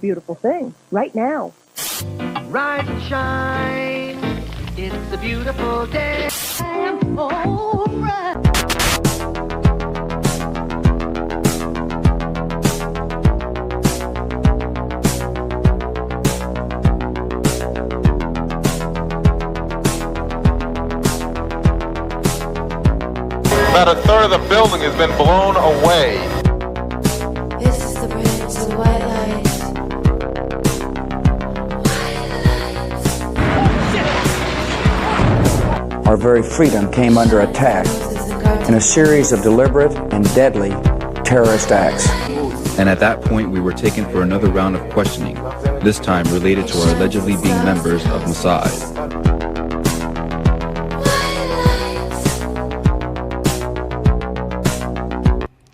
beautiful thing right now. Rise and shine, it's a beautiful day. I'm alright. About a third of the building has been blown away. This is the bridge to the white light. Our very freedom came under attack in a series of deliberate and deadly terrorist acts. And at that point, we were taken for another round of questioning, this time related to our allegedly being members of Mossad.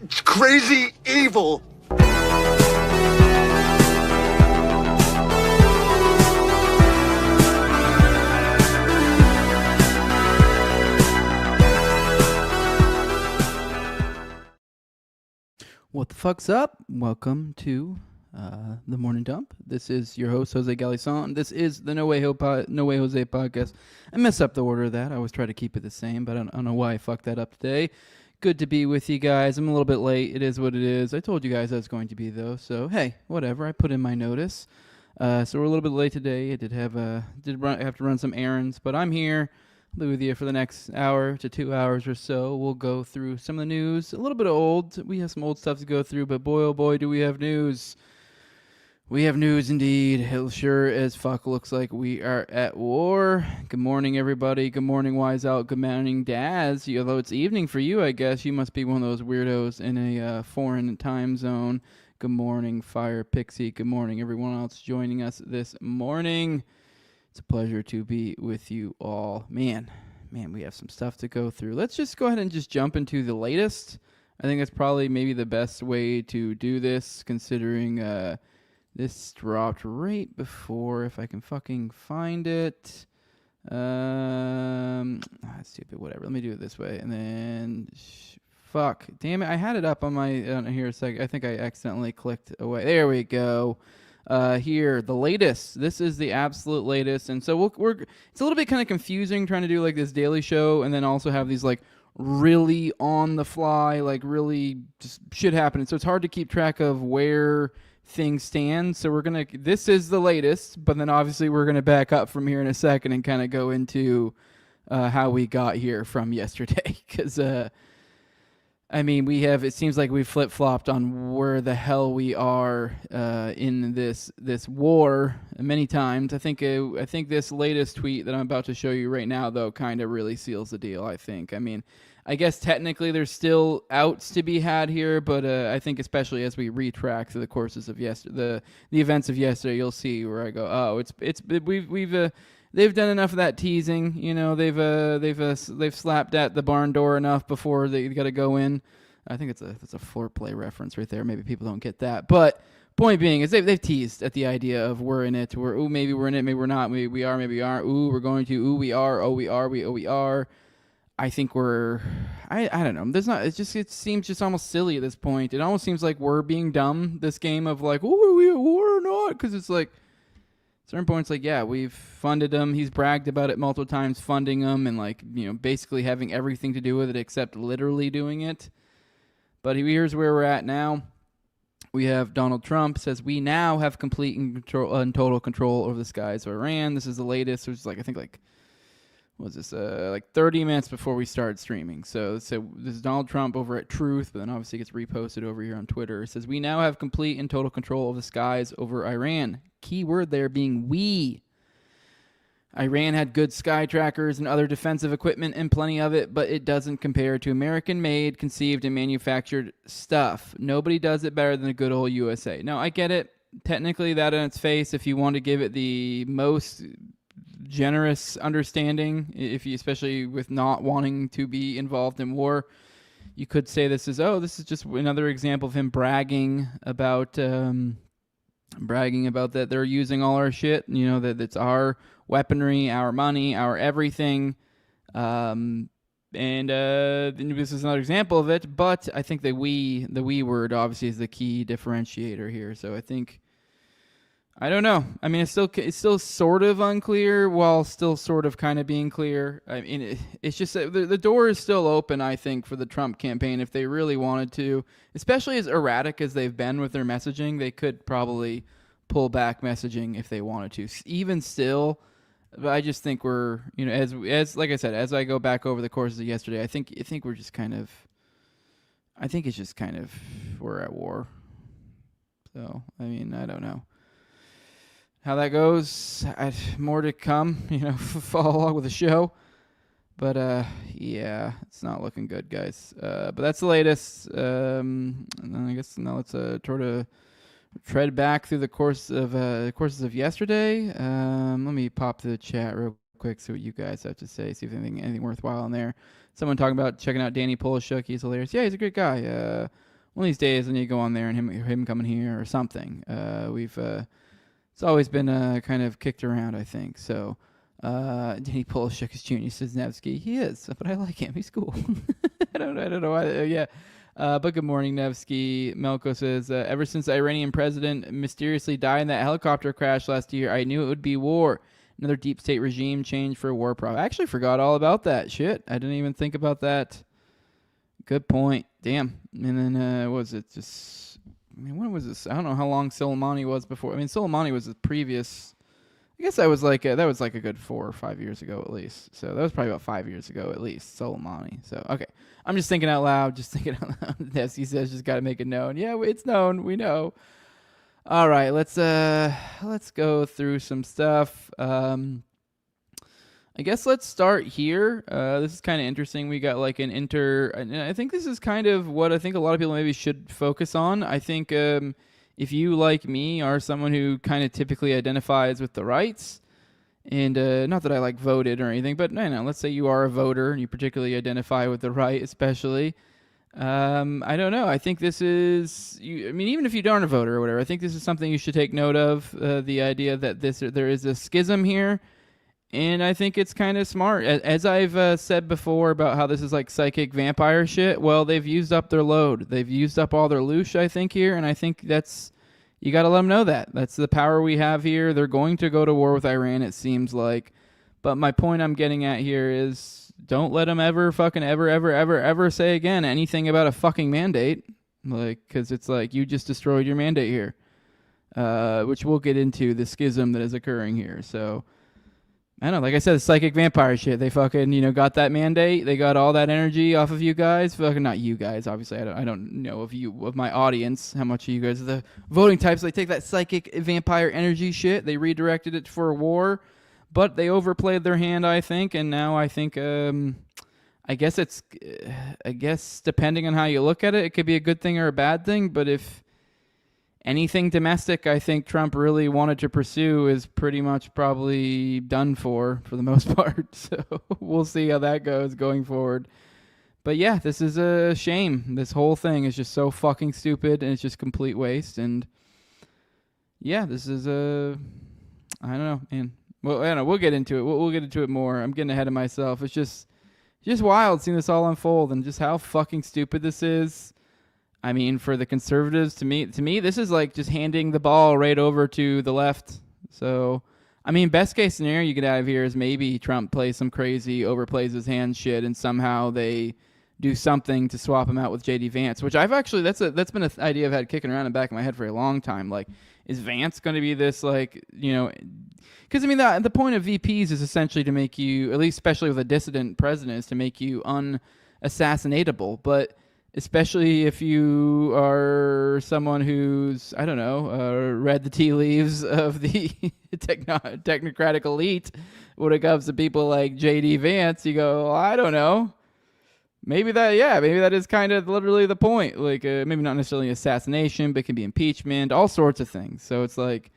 It's crazy evil. What the fuck's up? Welcome to the Morning Dump. This is your host, Jose Galison. This is the No Way Jose podcast. I mess up the order of that. I always try to keep it the same, but I don't know why I fucked that up today. Good to be with you guys. I'm a little bit late. It is what it is. I told you guys I was going to be, though. So, hey, whatever. I put in my notice. So we're a little bit late today. I have to run some errands, but I'm here. I'll be with you for the next hour to 2 hours or so. We'll go through some of the news. A little bit of old. We have some old stuff to go through, but boy, oh boy, do we have news. We have news indeed. It sure as fuck looks like we are at war. Good morning, everybody. Good morning, Wise Out. Good morning, Daz. Although it's evening for you, I guess. You must be one of those weirdos in a foreign time zone. Good morning, Fire Pixie. Good morning, everyone else joining us this morning. It's a pleasure to be with you all. Man, we have some stuff to go through. Let's just go ahead and just jump into the latest. I think that's probably maybe the best way to do this, considering this dropped right before, if I can fucking find it. Stupid, whatever. Let me do it this way. And then, fuck. Damn it, I had it up on my, here a second. I think I accidentally clicked away. There we go. Here, the latest. This is the absolute latest, and so it's a little bit kind of confusing trying to do like this daily show, and then also have these like really on the fly, like really just shit happening. So it's hard to keep track of where things stand. So this is the latest, but then obviously we're gonna back up from here in a second and kind of go into how we got here from yesterday, because it seems like we've flip-flopped on where the hell we are in this war many times. I think this latest tweet that I'm about to show you right now, though, kind of really seals the deal, I think. I mean, I guess technically there's still outs to be had here, but I think especially as we retrack through the courses of the events of yesterday, you'll see where I go, oh, they've done enough of that teasing, you know. They've slapped at the barn door enough before they got to go in. I think that's a foreplay reference right there. Maybe people don't get that, but point being is they've teased at the idea of we're in it. Maybe we're in it, maybe we're not. Maybe we are, maybe we aren't. We're going to. We are. We are. We are. I think we're. I don't know. There's not. It seems just almost silly at this point. It almost seems like we're being dumb. This game of like, are we at war or not? Because it's like. Certain points, like, yeah, we've funded him. He's bragged about it multiple times, funding him and, like, you know, basically having everything to do with it except literally doing it. But here's where we're at now. We have Donald Trump says we now have complete and total control over the skies of Iran. This is the latest. It was like, I think, like, what was this? Like 30 minutes before we started streaming. So this is Donald Trump over at Truth, but then obviously gets reposted over here on Twitter. It says we now have complete and total control of the skies over Iran. Key word there being we. Iran had good sky trackers and other defensive equipment and plenty of it, but it doesn't compare to American-made, conceived, and manufactured stuff. Nobody does it better than the good old USA. Now, I get it. Technically, that on its face, if you want to give it the most generous understanding, especially with not wanting to be involved in war, you could say this is just another example of him bragging about that they're using all our shit, you know, that it's our weaponry, our money, our everything. And this is another example of it, but I think the we word obviously is the key differentiator here. So I think I don't know. I mean, it's still sort of unclear while still sort of kind of being clear. I mean, it's just that the door is still open, I think, for the Trump campaign if they really wanted to, especially as erratic as they've been with their messaging. They could probably pull back messaging if they wanted to. Even still, but I just think we're, as like I said, as I go back over the course of yesterday, I think we're just kind of, I think it's just kind of we're at war. So I mean, I don't know how that goes. More to come, follow along with the show. But yeah, it's not looking good, guys. But that's the latest. And I guess now let's try to tread back through the courses of yesterday. Let me pop to the chat real quick, see what you guys have to say. See if anything worthwhile in there. Someone talking about checking out Danny Polishuk. He's hilarious. Yeah, he's a great guy. One of these days, I need to go on there and him coming here or something. It's always been kind of kicked around, I think. So, Danny Polishuk is Junior, says Nevsky. He is, but I like him. He's cool. I don't know why. Yeah. But good morning, Nevsky. Melko says, ever since the Iranian president mysteriously died in that helicopter crash last year, I knew it would be war. Another deep state regime change for a war problem. I actually forgot all about that. Shit. I didn't even think about that. Good point. Damn. And then, what was it? When was this? I don't know how long Soleimani was before. I mean, Soleimani was the previous. I guess that was like a good 4 or 5 years ago at least. So that was probably about 5 years ago at least. Soleimani. So okay, I'm just thinking out loud. Nevsky says just got to make it known. Yeah, it's known. We know. All right, let's go through some stuff. I guess let's start here. This is kind of interesting. We got like and I think this is kind of what I think a lot of people maybe should focus on. I think if you, like me, are someone who kind of typically identifies with the rights, and not that I like voted or anything, but let's say you are a voter and you particularly identify with the right, especially. I don't know. I think this is, even if you aren't a voter or whatever, I think this is something you should take note of, the idea that there is a schism here. And I think it's kind of smart. As I've said before about how this is like psychic vampire shit, well, they've used up their load. They've used up all their loosh, I think, here. And I think you got to let them know that. That's the power we have here. They're going to go to war with Iran, it seems like. But my point I'm getting at here is don't let them ever fucking ever say again anything about a fucking mandate. Like, because it's like you just destroyed your mandate here. Which we'll get into the schism that is occurring here. So I don't know, like I said, the psychic vampire shit. They fucking, got that mandate. They got all that energy off of you guys. Fucking not you guys, obviously. I don't know of my audience, how much of you guys are the voting types. They take that psychic vampire energy shit. They redirected it for a war, but they overplayed their hand, I think. And now I think, I guess depending on how you look at it, it could be a good thing or a bad thing. But if anything domestic I think Trump really wanted to pursue is pretty much probably done for the most part. So we'll see how that goes going forward. But yeah, this is a shame. This whole thing is just so fucking stupid, and it's just complete waste. And yeah, this is I don't know, man. Well, I don't know. We'll get into it. We'll get into it more. I'm getting ahead of myself. It's just wild seeing this all unfold and just how fucking stupid this is. I mean, for the conservatives, to me, this is like just handing the ball right over to the left. So, I mean, best case scenario you get out of here is maybe Trump plays some crazy, overplays his hand shit, and somehow they do something to swap him out with J.D. Vance, which I've actually, that's been an idea I've had kicking around in the back of my head for a long time. Like, is Vance going to be this, like, because, I mean, the point of VPs is essentially to make you, at least especially with a dissident president, is to make you unassassinatable. But especially if you are someone who's, I don't know, read the tea leaves of the technocratic elite when it comes to people like J.D. Vance, you go, well, I don't know. Maybe that is kind of literally the point. Like, maybe not necessarily assassination, but it can be impeachment, all sorts of things. So it's like,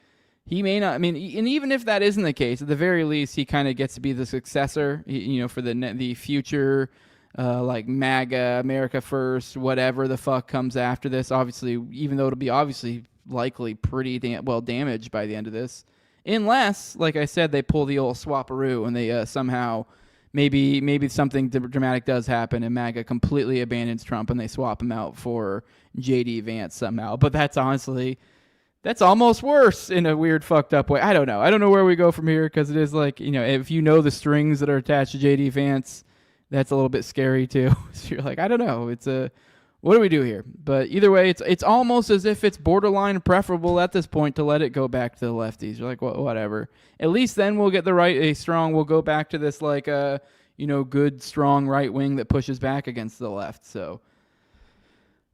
he may not, and even if that isn't the case, at the very least, he kind of gets to be the successor, for the future, like MAGA, America First, whatever the fuck comes after this. Obviously, even though it'll be obviously likely pretty damaged by the end of this. Unless, like I said, they pull the old swapperoo and they somehow, maybe something dramatic does happen and MAGA completely abandons Trump and they swap him out for J.D. Vance somehow. But that's honestly, That's almost worse in a weird, fucked up way. I don't know. I don't know where we go from here because it is like, if you know the strings that are attached to JD Vance, that's a little bit scary too. So you're like, I don't know. What do we do here? But either way, it's almost as if it's borderline preferable at this point to let it go back to the lefties. You're like, well, whatever. At least then we'll get we'll go back to this like good, strong right wing that pushes back against the left. So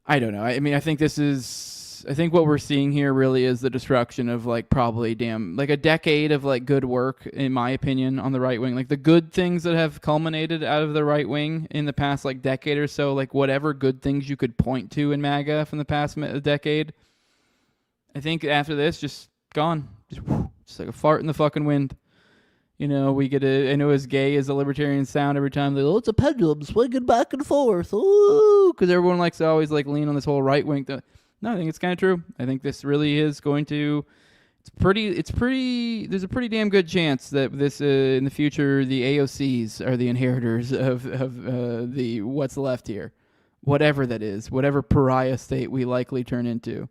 I don't know. I think what we're seeing here really is the destruction of like probably a decade of like good work, in my opinion, on the right wing. Like the good things that have culminated out of the right wing in the past like decade or so, like whatever good things you could point to in MAGA from the past decade, I think after this, just gone. Just like a fart in the fucking wind. We get I know as gay as the libertarian sound every time they go, it's a pendulum swinging back and forth. Ooh, because everyone likes to always like lean on this whole right wing thing. No, I think it's kind of true. I think this really is going to. There's a pretty damn good chance that this in the future the AOCs are the inheritors of the what's left here, whatever that is, whatever pariah state we likely turn into.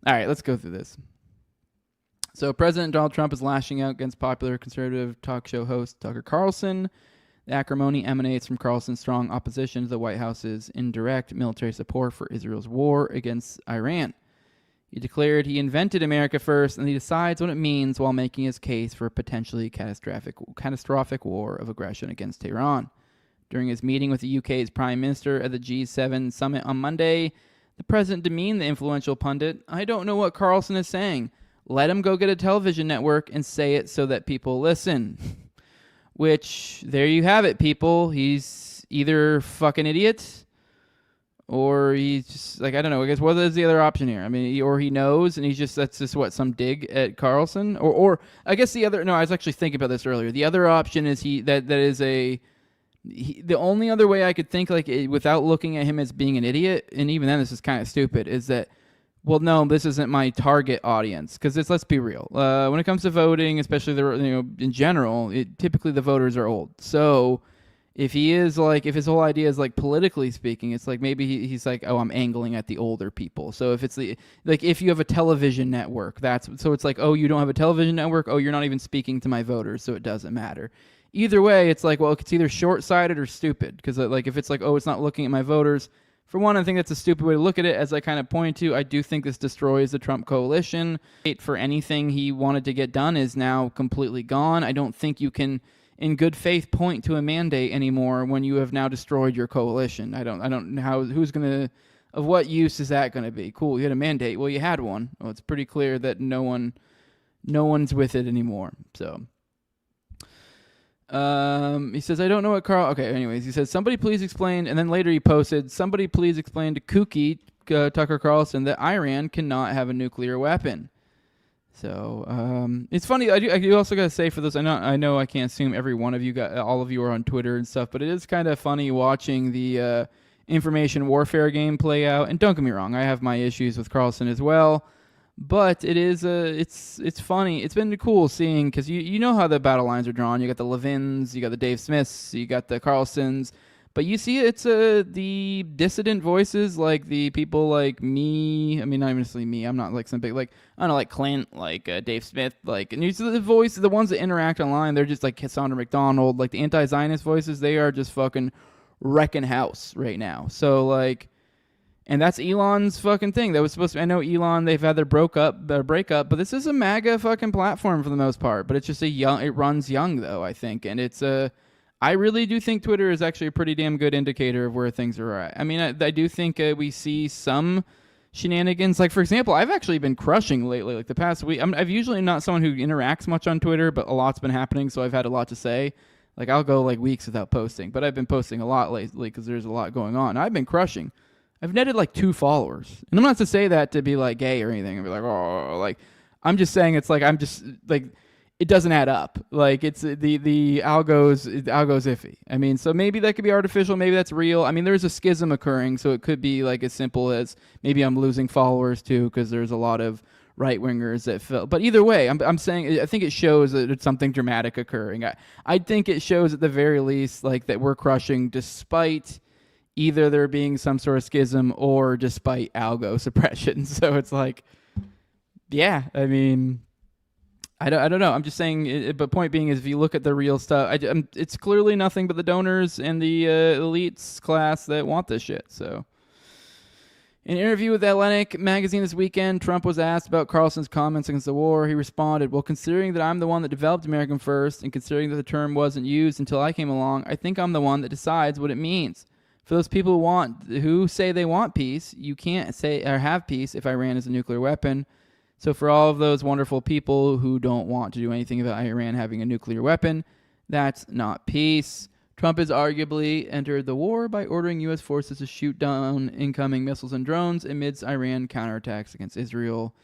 All right, let's go through this. So President Donald Trump is lashing out against popular conservative talk show host Tucker Carlson. The acrimony emanates from Carlson's strong opposition to the White House's indirect military support for Israel's war against Iran. He declared he invented America first, and he decides what it means while making his case for a potentially catastrophic war of aggression against Tehran. During his meeting with the UK's Prime Minister at the G7 summit on Monday, the president demeaned the influential pundit. I don't know what Carlson is saying. Let him go get a television network and say it so that people listen. Which, there you have it, people. He's either fucking idiot or he's just, like, I don't know. I guess what is the other option here? I mean, or he knows and that's just what, some dig at Carlson? Or I guess I was actually thinking about this earlier. The other option is the only other way I could think, like, without looking at him as being an idiot, and even then this is kind of stupid, is that, well, no, this isn't my target audience, because let's be real. When it comes to voting, especially in general, typically the voters are old. So if his whole idea is like politically speaking, it's like maybe he's like, oh, I'm angling at the older people. So if it's if you have a television network, so it's like, oh, you don't have a television network, oh, you're not even speaking to my voters, so it doesn't matter. Either way, it's like, well, it's either short-sighted or stupid, because like if it's like, oh, it's not looking at my voters. For one, I think that's a stupid way to look at it. As I kind of point to, I do think this destroys the Trump coalition. For anything he wanted to get done is now completely gone. I don't think you can, in good faith, point to a mandate anymore when you have now destroyed your coalition. I don't know of what use is that going to be? Cool, you had a mandate. Well, you had one. Well, it's pretty clear that no one's with it anymore. So. He says, I don't know what okay, anyways, he says, somebody please explain, and then later he posted, somebody please explain to kooky Tucker Carlson that Iran cannot have a nuclear weapon. So, it's funny, I do also gotta say for this, I know I can't assume every one of you all of you are on Twitter and stuff, but it is kind of funny watching the, information warfare game play out, and don't get me wrong, I have my issues with Carlson as well. But it is it's funny. It's been cool seeing, because you know how the battle lines are drawn. You got the Levins, you got the Dave Smiths, you got the Carlsons. But you see it's the dissident voices, like the people like me. I mean, not even necessarily me. I'm not like some big, like, I don't know, like Clint, like Dave Smith. Like, and you see the voices, the ones that interact online, they're just like Cassandra McDonald. Like the anti-Zionist voices, they are just fucking wrecking house right now. So like... And that's Elon's fucking thing. That was supposed to. I know Elon. They've had their breakup, but this is a MAGA fucking platform for the most part. But it's just it runs young though, I think, and it's a. I really do think Twitter is actually a pretty damn good indicator of where things are at. I mean, I do think we see some shenanigans. Like for example, I've actually been crushing lately. Like the past week, I've usually not someone who interacts much on Twitter, but a lot's been happening, so I've had a lot to say. Like I'll go like weeks without posting, but I've been posting a lot lately because there's a lot going on. I've been crushing. I've netted like 2 followers. And I'm not to say that to be like gay or anything and be like, oh, like, I'm just saying it's like, I'm just like, it doesn't add up. Like it's the algo's iffy. I mean, so maybe that could be artificial. Maybe that's real. I mean, there's a schism occurring. So it could be like as simple as maybe I'm losing followers too, because there's a lot of right wingers that feel, but either way, I'm saying, I think it shows that it's something dramatic occurring. I think it shows at the very least, like that we're crushing despite either there being some sort of schism or despite algo suppression. So it's like, yeah, I mean, I don't know. I'm just saying, but point being is, if you look at the real stuff, it's clearly nothing but the donors and the elites class that want this shit. So, in an interview with Atlantic magazine this weekend, Trump was asked about Carlson's comments against the war. He responded, "Well, considering that I'm the one that developed American First, and considering that the term wasn't used until I came along, I think I'm the one that decides what it means. For those people who say they want peace, you can't say or have peace if Iran is a nuclear weapon. So for all of those wonderful people who don't want to do anything about Iran having a nuclear weapon, that's not peace." Trump has arguably entered the war by ordering U.S. forces to shoot down incoming missiles and drones amidst Iran counterattacks against Israel.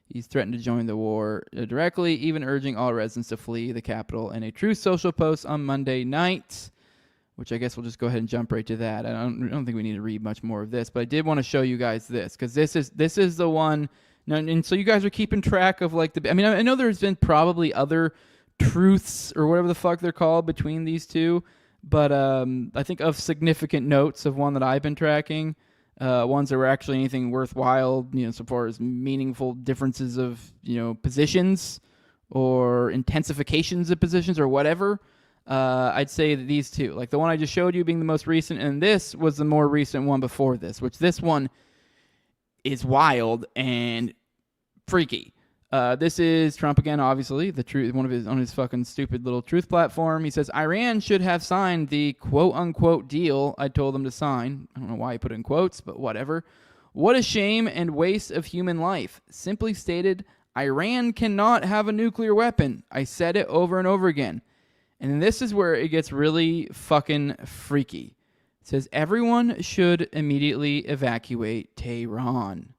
He's threatened to join the war directly, even urging all residents to flee the capital in a Truth Social post on Monday night, which I guess we'll just go ahead and jump right to that. I don't think we need to read much more of this, but I did want to show you guys this, because this is the one. And so you guys are keeping track of I know there's been probably other truths or whatever the fuck they're called between these two, but I think of significant notes of one that I've been tracking, ones that were actually anything worthwhile, so far as meaningful differences of, positions or intensifications of positions or whatever. I'd say that these two, like the one I just showed you being the most recent, and this was the more recent one before this, which this one is wild and freaky. This is Trump again, obviously, the truth, on his fucking stupid little truth platform. He says, "Iran should have signed the quote-unquote deal I told them to sign." I don't know why he put it in quotes, but whatever. "What a shame and waste of human life. Simply stated, Iran cannot have a nuclear weapon. I said it over and over again." And this is where it gets really fucking freaky. It says, "Everyone should immediately evacuate Tehran."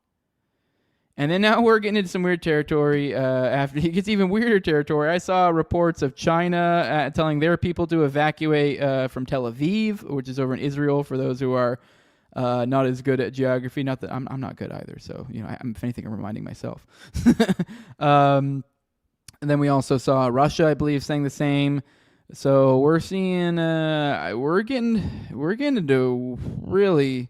And then now we're getting into some weird territory. After it gets even weirder territory, I saw reports of China telling their people to evacuate from Tel Aviv, which is over in Israel, for those who are not as good at geography. Not that I'm not good either, so if anything, I'm reminding myself. And then we also saw Russia, I believe, saying the same. So we're seeing we're getting into really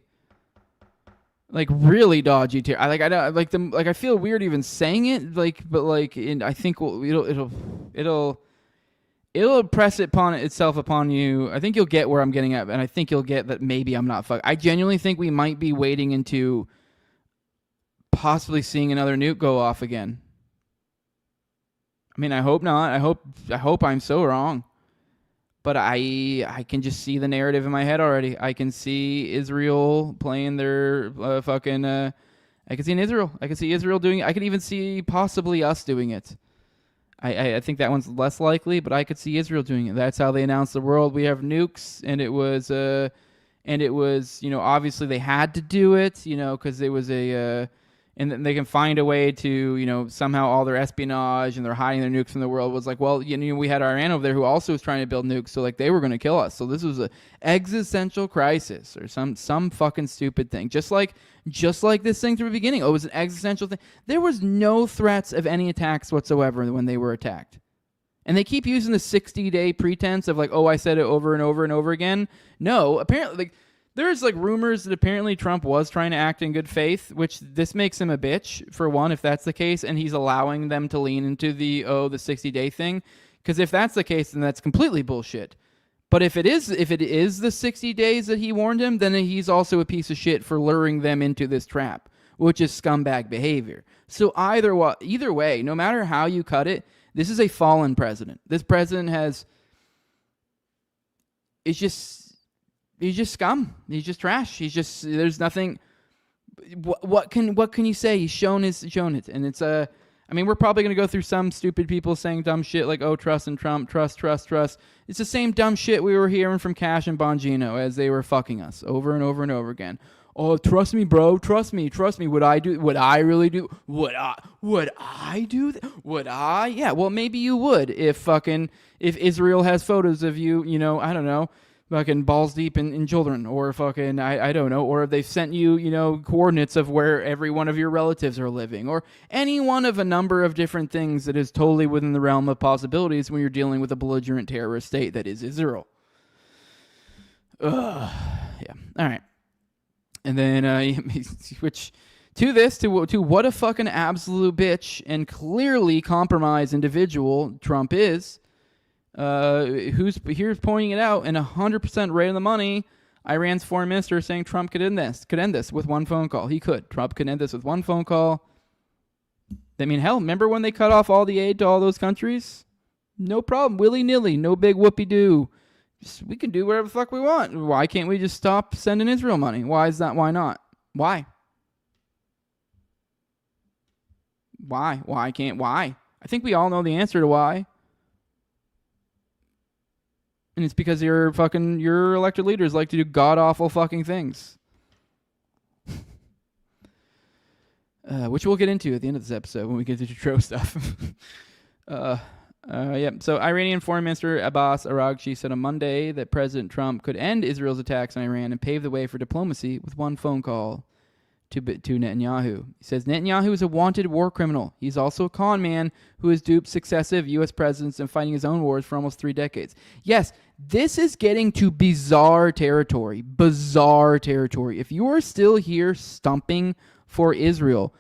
dodgy I feel weird even saying it, I think it'll press itself upon you. I think you'll get where I'm getting at, and I think you'll get that maybe I'm not I genuinely think we might be wading into possibly seeing another nuke go off again. I mean, I hope not. I hope I'm so wrong. But I can just see the narrative in my head already. I can see Israel playing their I can see Israel. I can see Israel doing it. I could even see possibly us doing it. I think that one's less likely, but I could see Israel doing it. That's how they announced the world. We have nukes, and it was obviously they had to do it, because it was and then they can find a way to, somehow all their espionage and they're hiding their nukes from the world was like, well, we had Iran over there who also was trying to build nukes, so they were going to kill us. So this was an existential crisis or some fucking stupid thing. Just like this thing from the beginning. It was an existential thing. There was no threats of any attacks whatsoever when they were attacked. And they keep using the 60-day pretense of I said it over and over and over again. No, apparently, there's rumors that apparently Trump was trying to act in good faith, which this makes him a bitch, for one, if that's the case, and he's allowing them to lean into the 60-day thing. Because if that's the case, then that's completely bullshit. But if it is the 60 days that he warned him, then he's also a piece of shit for luring them into this trap, which is scumbag behavior. So either way, no matter how you cut it, this is a fallen president. This president he's just scum. He's just trash. There's nothing. What can you say? He's shown it, and it's we're probably gonna go through some stupid people saying dumb shit like, "Oh, trust in Trump, trust." It's the same dumb shit we were hearing from Cash and Bongino as they were fucking us over and over and over again. "Oh, trust me, bro. Trust me. Would I really do? Would I do that? Would I? Yeah. Well, maybe you would if Israel has photos of you. I don't know." Fucking balls deep in children, or fucking, I don't know, or if they've sent you, coordinates of where every one of your relatives are living, or any one of a number of different things that is totally within the realm of possibilities when you're dealing with a belligerent terrorist state that is Israel. Yeah. All right. And then, which To what a fucking absolute bitch and clearly compromised individual Trump is, who's here pointing it out, and 100% right on the money. Iran's foreign minister saying Trump could end this with one phone call. He could. Trump could end this with one phone call. I mean, hell, remember when they cut off all the aid to all those countries? No problem. Willy-nilly. No big whoopee-doo. We can do whatever the fuck we want. Why can't we just stop sending Israel money? Why is that? Why not? Why? Why? Why? I think we all know the answer to why. And it's because your elected leaders like to do god-awful fucking things. Which we'll get into at the end of this episode when we get to Dutroux stuff. So Iranian Foreign Minister Abbas Araghchi said on Monday that President Trump could end Israel's attacks on Iran and pave the way for diplomacy with one phone call to Netanyahu. He says Netanyahu is a wanted war criminal. He's also a con man who has duped successive U.S. presidents and fighting his own wars for almost 3 decades. Yes, this is getting to bizarre territory. Bizarre territory. If you are still here stumping for Israel,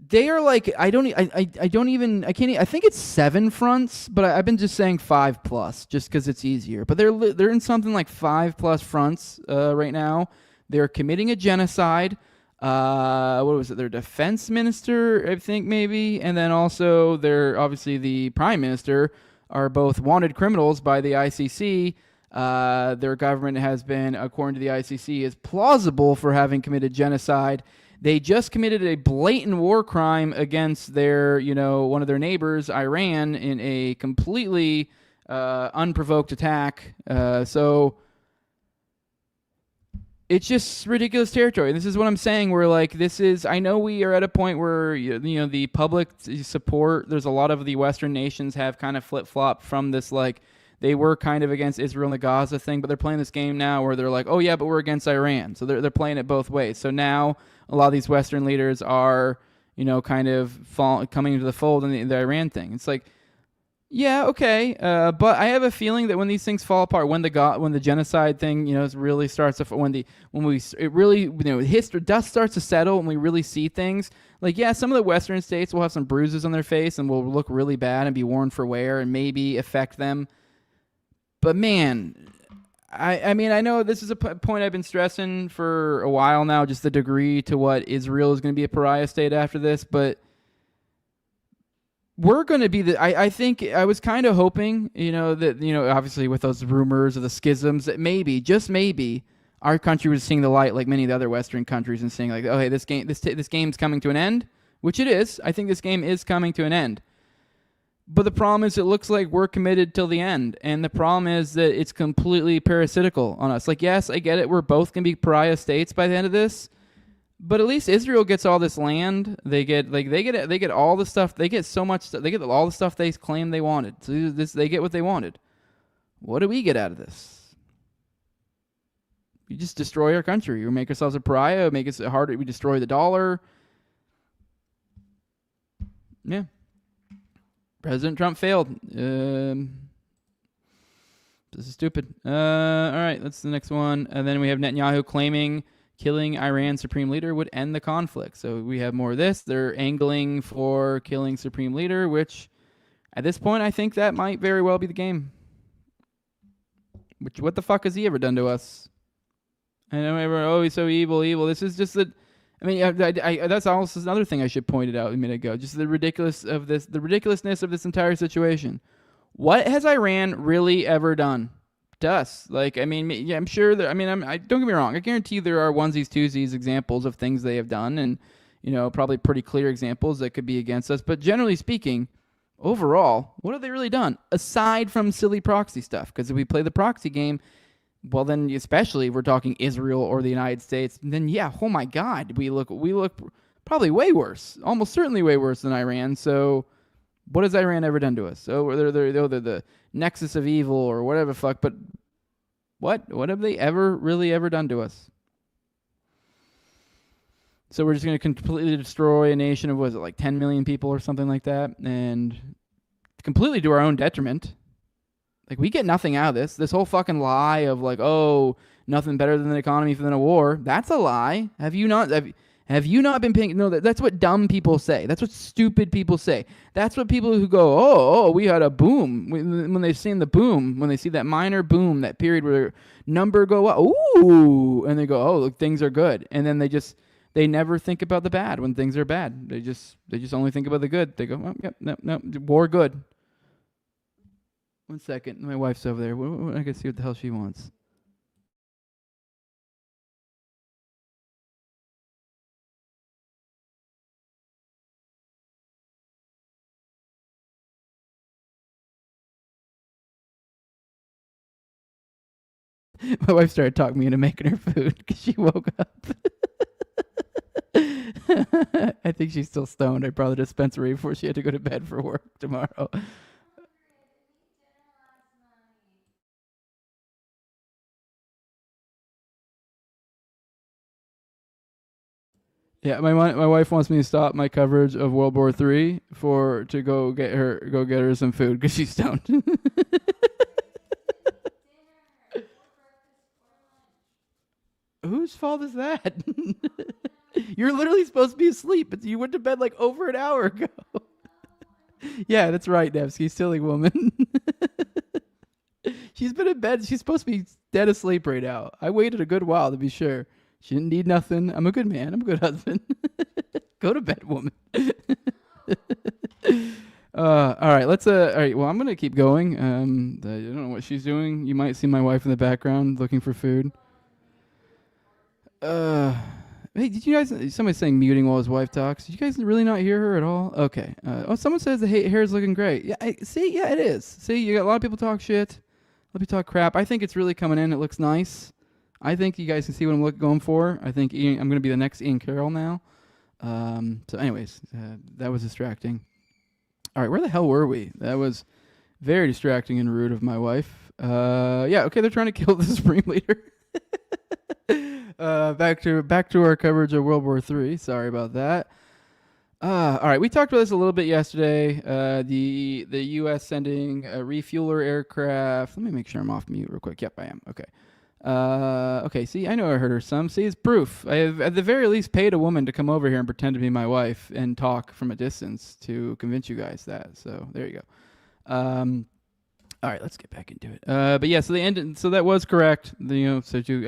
they are like, I think it's 7 fronts, but I've been just saying 5+ just because it's easier. But they're in something like 5+ fronts right now. They're committing a genocide. What was it? Their defense minister, I think, maybe. And then also obviously the prime minister are both wanted criminals by the ICC. Their government has been, according to the ICC, is plausible for having committed genocide. They just committed a blatant war crime against their, one of their neighbors, Iran, in a completely unprovoked attack. So it's just ridiculous territory. This is what I'm saying. I know we are at a point where, the public support, there's a lot of the Western nations have kind of flip-flopped from this, they were kind of against Israel and the Gaza thing, but they're playing this game now where they're like, oh yeah, but we're against Iran. So they're playing it both ways. So now a lot of these Western leaders are, kind of coming into the fold in the Iran thing. It's like, yeah, okay, but I have a feeling that when these things fall apart, when the genocide thing, really starts to, history dust starts to settle, and we really see things, some of the Western states will have some bruises on their face and will look really bad and be worn for wear and maybe affect them. But man, I mean, I know this is a point I've been stressing for a while now, just the degree to what Israel is going to be a pariah state after this, but we're going to be I think I was kind of hoping, that, obviously with those rumors of the schisms, that maybe, just maybe, our country was seeing the light like many of the other Western countries and saying like, oh, hey, this game's coming to an end, which it is. I think this game is coming to an end. But the problem is it looks like we're committed till the end. And the problem is that it's completely parasitical on us. Yes, I get it. We're both going to be pariah states by the end of this. But at least Israel gets all this land. They get all the stuff. They get so much. They get all the stuff they claim they wanted. So they get what they wanted. What do we get out of this? We just destroy our country. We make ourselves a pariah. Make it harder. We destroy the dollar. Yeah. President Trump failed. This is stupid. All right, that's the next one. And then we have Netanyahu claiming killing Iran's supreme leader would end the conflict. So we have more of this. They're angling for killing supreme leader, which at this point I think that might very well be the game. Which, what the fuck has he ever done to us? I know everyone, he's so evil. This is just that. I mean, that's also another thing I should point it out a minute ago. Just the ridiculousness of this entire situation. What has Iran really ever done to us? I'm sure that. Don't get me wrong. I guarantee there are onesies, twosies examples of things they have done, and probably pretty clear examples that could be against us. But generally speaking, overall, what have they really done aside from silly proxy stuff? Because if we play the proxy game, well, then, especially if we're talking Israel or the United States, then yeah, oh my God, we look probably way worse, almost certainly way worse than Iran. So, what has Iran ever done to us? So they're the nexus of evil or whatever the fuck. But what have they really ever done to us? So we're just going to completely destroy a nation of 10 million people or something like that, and completely to our own detriment. We get nothing out of this. This whole fucking lie of nothing better than an economy than a war. That's a lie. Have Have you not been paying? No, that's what dumb people say. That's what stupid people say. That's what people who go, oh, we had a boom. When they've seen the boom, when they see that minor boom, that period where number go up, ooh, and they go, oh, look, things are good. And then they never think about the bad when things are bad. They just only think about the good. They go, oh, yep, no, war good. 1 second. My wife's over there. I can see what the hell she wants. My wife started talking me into making her food because she woke up. I think she's still stoned. I brought her to dispensary before she had to go to bed for work tomorrow. Yeah, my wife wants me to stop my coverage of World War III to go get her some food because she's stoned. Whose fault is that? You're literally supposed to be asleep, but you went to bed like over an hour ago. Yeah, that's right, Nevsky, silly woman. She's been in bed. She's supposed to be dead asleep right now. I waited a good while to be sure. She didn't need nothing. I'm a good man. I'm a good husband. Go to bed, woman. All right, let's. All right, well, I'm gonna keep going. I don't know what she's doing. You might see my wife in the background looking for food. Hey, did you guys? Somebody's saying muting while his wife talks. Did you guys really not hear her at all? Okay. Someone says the hair is looking great. Yeah, see. Yeah, it is. See, you got a lot of people talk shit. A lot of people talk crap. I think it's really coming in. It looks nice. I think you guys can see what I'm going for. I think I'm going to be the next Ian Carroll now. So anyways, that was distracting. All right, where the hell were we? That was very distracting and rude of my wife. Yeah, okay, they're trying to kill the Supreme Leader. Back to our coverage of World War III. Sorry about that. All right, we talked about this a little bit yesterday. The U.S. sending a refueler aircraft. Let me make sure I'm off mute real quick. Yep, I am. Okay. Okay, see, I know I heard her some. See, it's proof. I have, at the very least, paid a woman to come over here and pretend to be my wife and talk from a distance to convince you guys that. So there you go. All right, let's get back into it. But yeah, so they ended. So that was correct. I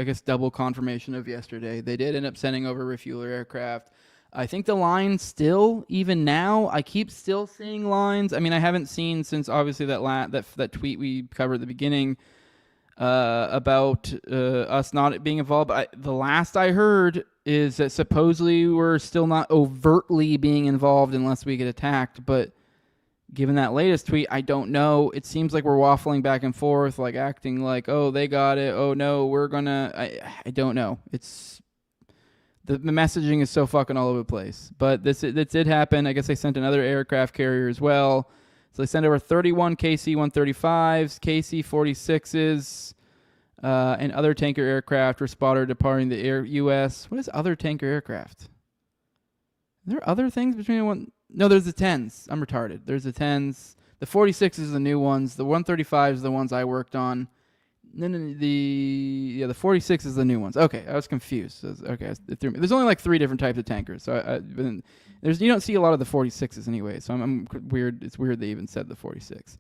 guess double confirmation of yesterday. They did end up sending over refueler aircraft. I think the lines still, even now, I keep still seeing lines. I mean, I haven't seen since obviously that tweet we covered at the beginning. About us not being involved. But the last I heard is that supposedly we're still not overtly being involved unless we get attacked. But given that latest tweet, I don't know. It seems like we're waffling back and forth, like acting like, oh, they got it. Oh, no, we're going to... I don't know. It's... The messaging is so fucking all over the place. But this did happen. I guess they sent another aircraft carrier as well. So they sent over 31 KC-135s, KC-46s, and other tanker aircraft were spotted departing the U.S. What is other tanker aircraft? Are there other things between one? No, there's the 10s. I'm retarded. There's the 10s. The 46s are the new ones. The 135s are the ones I worked on. No, the 46 is the new ones. Okay, I was confused. Okay, it threw me. There's only like 3 different types of tankers. So you don't see a lot of the 46s anyway. So I'm weird. It's weird they even said the 46.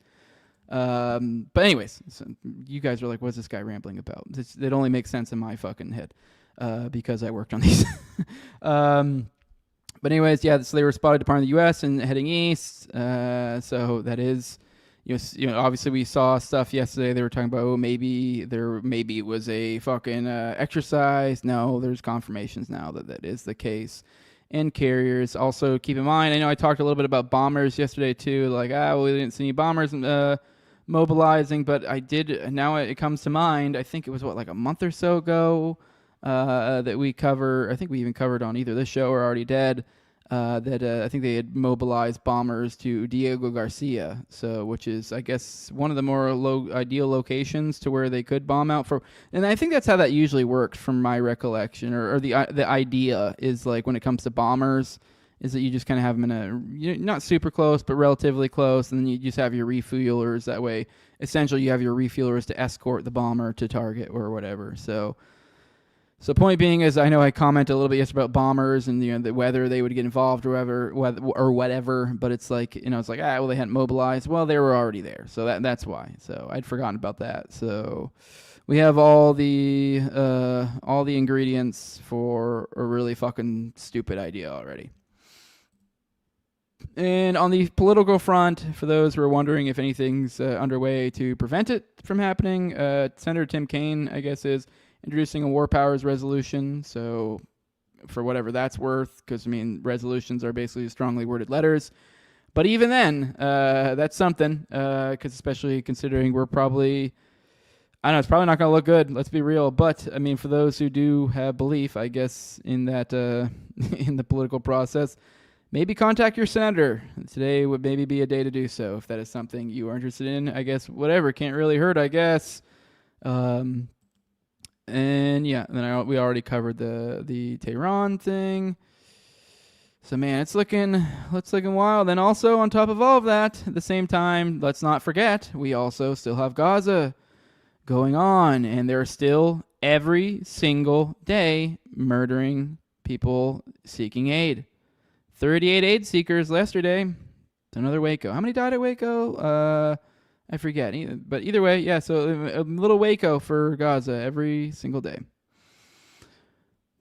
But anyways, so you guys are like, what's this guy rambling about? It only makes sense in my fucking head because I worked on these. But anyways, yeah. So they were spotted departing the U.S. and heading east. So that is. Obviously we saw stuff yesterday. They were talking about, maybe it was a fucking exercise. No, there's confirmations now that is the case. And carriers. Also, keep in mind, I know I talked a little bit about bombers yesterday too. Like, we didn't see any bombers mobilizing, but I did. Now it comes to mind. I think it was like a month or so ago that we cover. I think we even covered on either this show or Already Dead. That I think they had mobilized bombers to Diego Garcia, which is, I guess, one of the more ideal locations to where they could bomb out for. And I think that's how that usually worked, from my recollection, or the idea is like when it comes to bombers, is that you just kind of have them in not super close, but relatively close, and then you just have your refuelers. That way, essentially, you have your refuelers to escort the bomber to target or whatever. So So point being is, I know I commented a little bit yesterday about bombers and whether they would get involved or whatever, but it's like, it's like, well, they hadn't mobilized. Well, they were already there, so that's why. So I'd forgotten about that. So we have all the ingredients for a really fucking stupid idea already. And on the political front, for those who are wondering if anything's underway to prevent it from happening, Senator Tim Kaine, I guess, is introducing a war powers resolution. So for whatever that's worth, because, resolutions are basically strongly worded letters. But even then, that's something, because especially considering we're probably, I don't know, it's probably not going to look good, let's be real. But, for those who do have belief, I guess, in that, in the political process, maybe contact your senator. Today would maybe be a day to do so, if that is something you are interested in. I guess, whatever, can't really hurt, I guess. And yeah, then we already covered the Tehran thing. So man, it's looking wild. And also on top of all of that, at the same time, let's not forget, we also still have Gaza going on, and they're still every single day murdering people seeking aid. 38 aid seekers yesterday. Another Waco. How many died at Waco? I forget. But either way, yeah, so a little Waco for Gaza every single day.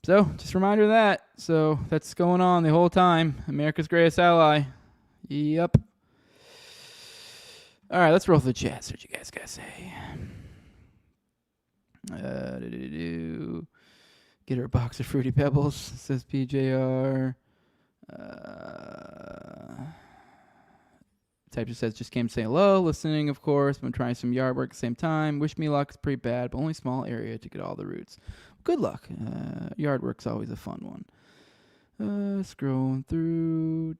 So, just a reminder of that. So, that's going on the whole time. America's greatest ally. Yep. All right, let's roll through the chat. See what you guys got to say. Get her a box of Fruity Pebbles, says PJR. Type just says, just came to say hello, listening, of course. Been trying some yard work at the same time. Wish me luck. It's pretty bad, but only small area to get all the roots. Good luck. Yard work's always a fun one. Scrolling through.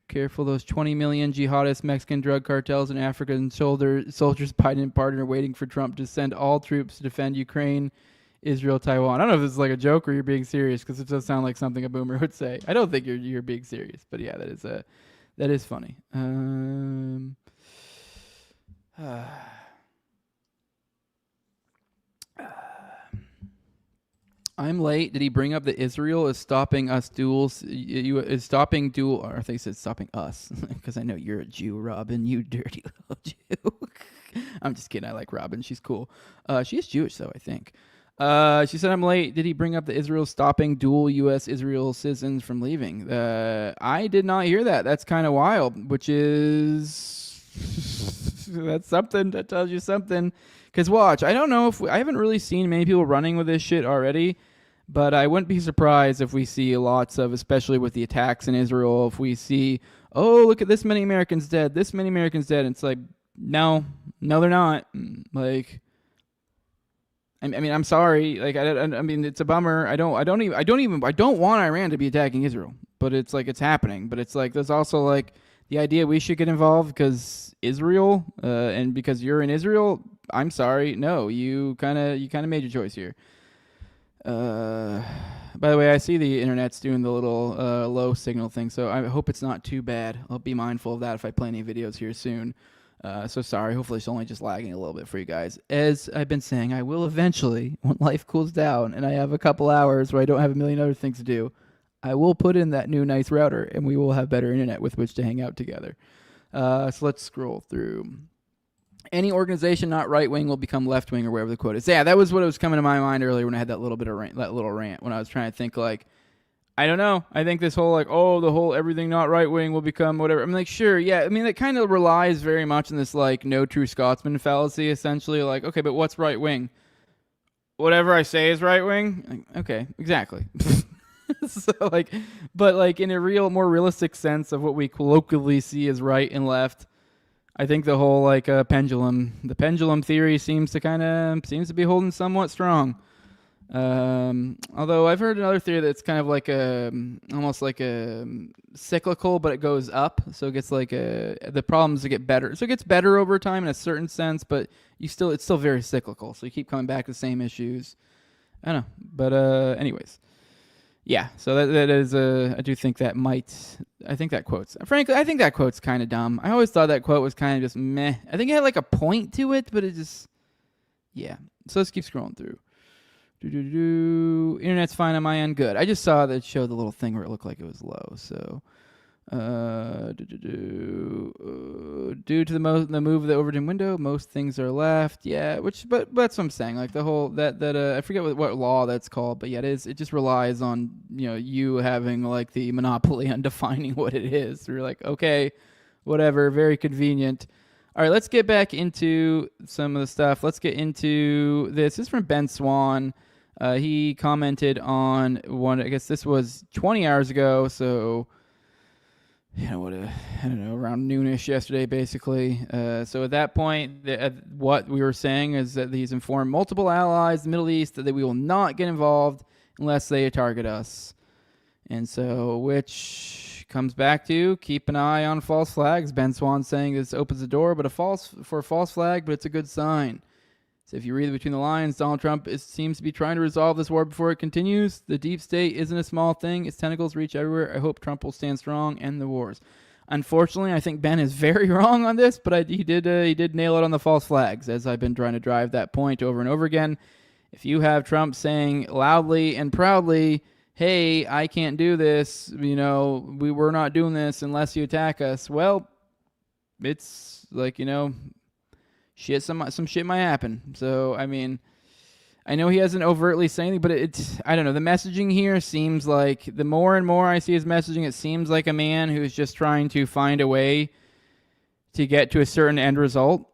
Careful, those 20 million jihadist Mexican drug cartels in Africa and soldiers Biden and partner waiting for Trump to send all troops to defend Ukraine, Israel, Taiwan. I don't know if this is like a joke or you're being serious, because it does sound like something a boomer would say. I don't think you're being serious, but yeah, that is funny. I'm late. Did he bring up that Israel is stopping us duels? Is stopping duel? Or I think he said stopping us, because I know you're a Jew, Robin. You dirty little Jew. I'm just kidding. I like Robin. She's cool. She is Jewish, though, I think. She said, I'm late. Did he bring up the Israel stopping dual U.S.-Israel citizens from leaving? I did not hear that. That's kind of wild, which is... that's something. That tells you something. Because watch, I don't know if... I haven't really seen many people running with this shit already, but I wouldn't be surprised if we see lots of, especially with the attacks in Israel, if we see, oh, look at this many Americans dead, this many Americans dead. And it's like, no, they're not. Like... I'm sorry. Like, I mean, it's a bummer. I don't want Iran to be attacking Israel, but it's like it's happening. But it's like there's also like the idea we should get involved because Israel, and because you're in Israel. I'm sorry. No, you kind of made your choice here. By the way, I see the internet's doing the little low signal thing, so I hope it's not too bad. I'll be mindful of that if I play any videos here soon. So sorry. Hopefully it's only just lagging a little bit for you guys. As I've been saying, I will eventually, when life cools down and I have a couple hours where I don't have a million other things to do, I will put in that new nice router and we will have better internet with which to hang out together. So let's scroll through. Any organization not right-wing will become left-wing or whatever the quote is. Yeah, that was what was coming to my mind earlier when I had that little bit of that little rant when I was trying to think like, I don't know. I think this whole like, oh, the whole everything not right-wing will become whatever. I'm like, sure, yeah. I mean, it kind of relies very much on this like no true Scotsman fallacy, essentially. Like, okay, but what's right-wing? Whatever I say is right-wing? Like, okay, exactly. So like, but like in a more realistic sense of what we colloquially see as right and left, I think the whole like the pendulum theory seems to be holding somewhat strong. Although I've heard another theory that's kind of like almost like a cyclical, but it goes up. So it gets like the problems get better. So it gets better over time in a certain sense, but it's still very cyclical. So you keep coming back to the same issues. I don't know, but anyways, yeah. So that is I do think that I think that quote's kind of dumb. I always thought that quote was kind of just meh. I think it had like a point to it, but it just, yeah. So let's keep scrolling through. Internet's fine on my end. Good. I just saw that it showed the little thing where it looked like it was low. So, due to the move of the Overton window, most things are left. Yeah, but that's what I'm saying. Like the whole that I forget what law that's called, but yeah, it just relies on you having like the monopoly on defining what it is. So you're like, okay, whatever, very convenient. All right, let's get back into some of the stuff. Let's get into this. This is from Ben Swan. He commented on one. I guess this was 20 hours ago. So. I don't know, around noonish yesterday, basically. So at that point, what we were saying is that he's informed multiple allies in the Middle East that we will not get involved unless they target us. And so, which comes back to keep an eye on false flags. Ben Swan saying this opens the door, but a false flag, but it's a good sign. So if you read between the lines, Donald Trump seems to be trying to resolve this war before it continues. The deep state isn't a small thing. Its tentacles reach everywhere. I hope Trump will stand strong and end the wars. Unfortunately, I think Ben is very wrong on this, but he did nail it on the false flags, as I've been trying to drive that point over and over again. If you have Trump saying loudly and proudly, hey, I can't do this, we're not doing this unless you attack us, well, it's like, shit, some shit might happen. So, I mean, I know he hasn't overtly said anything, but I don't know. The messaging here seems like, the more and more I see his messaging, it seems like a man who's just trying to find a way to get to a certain end result.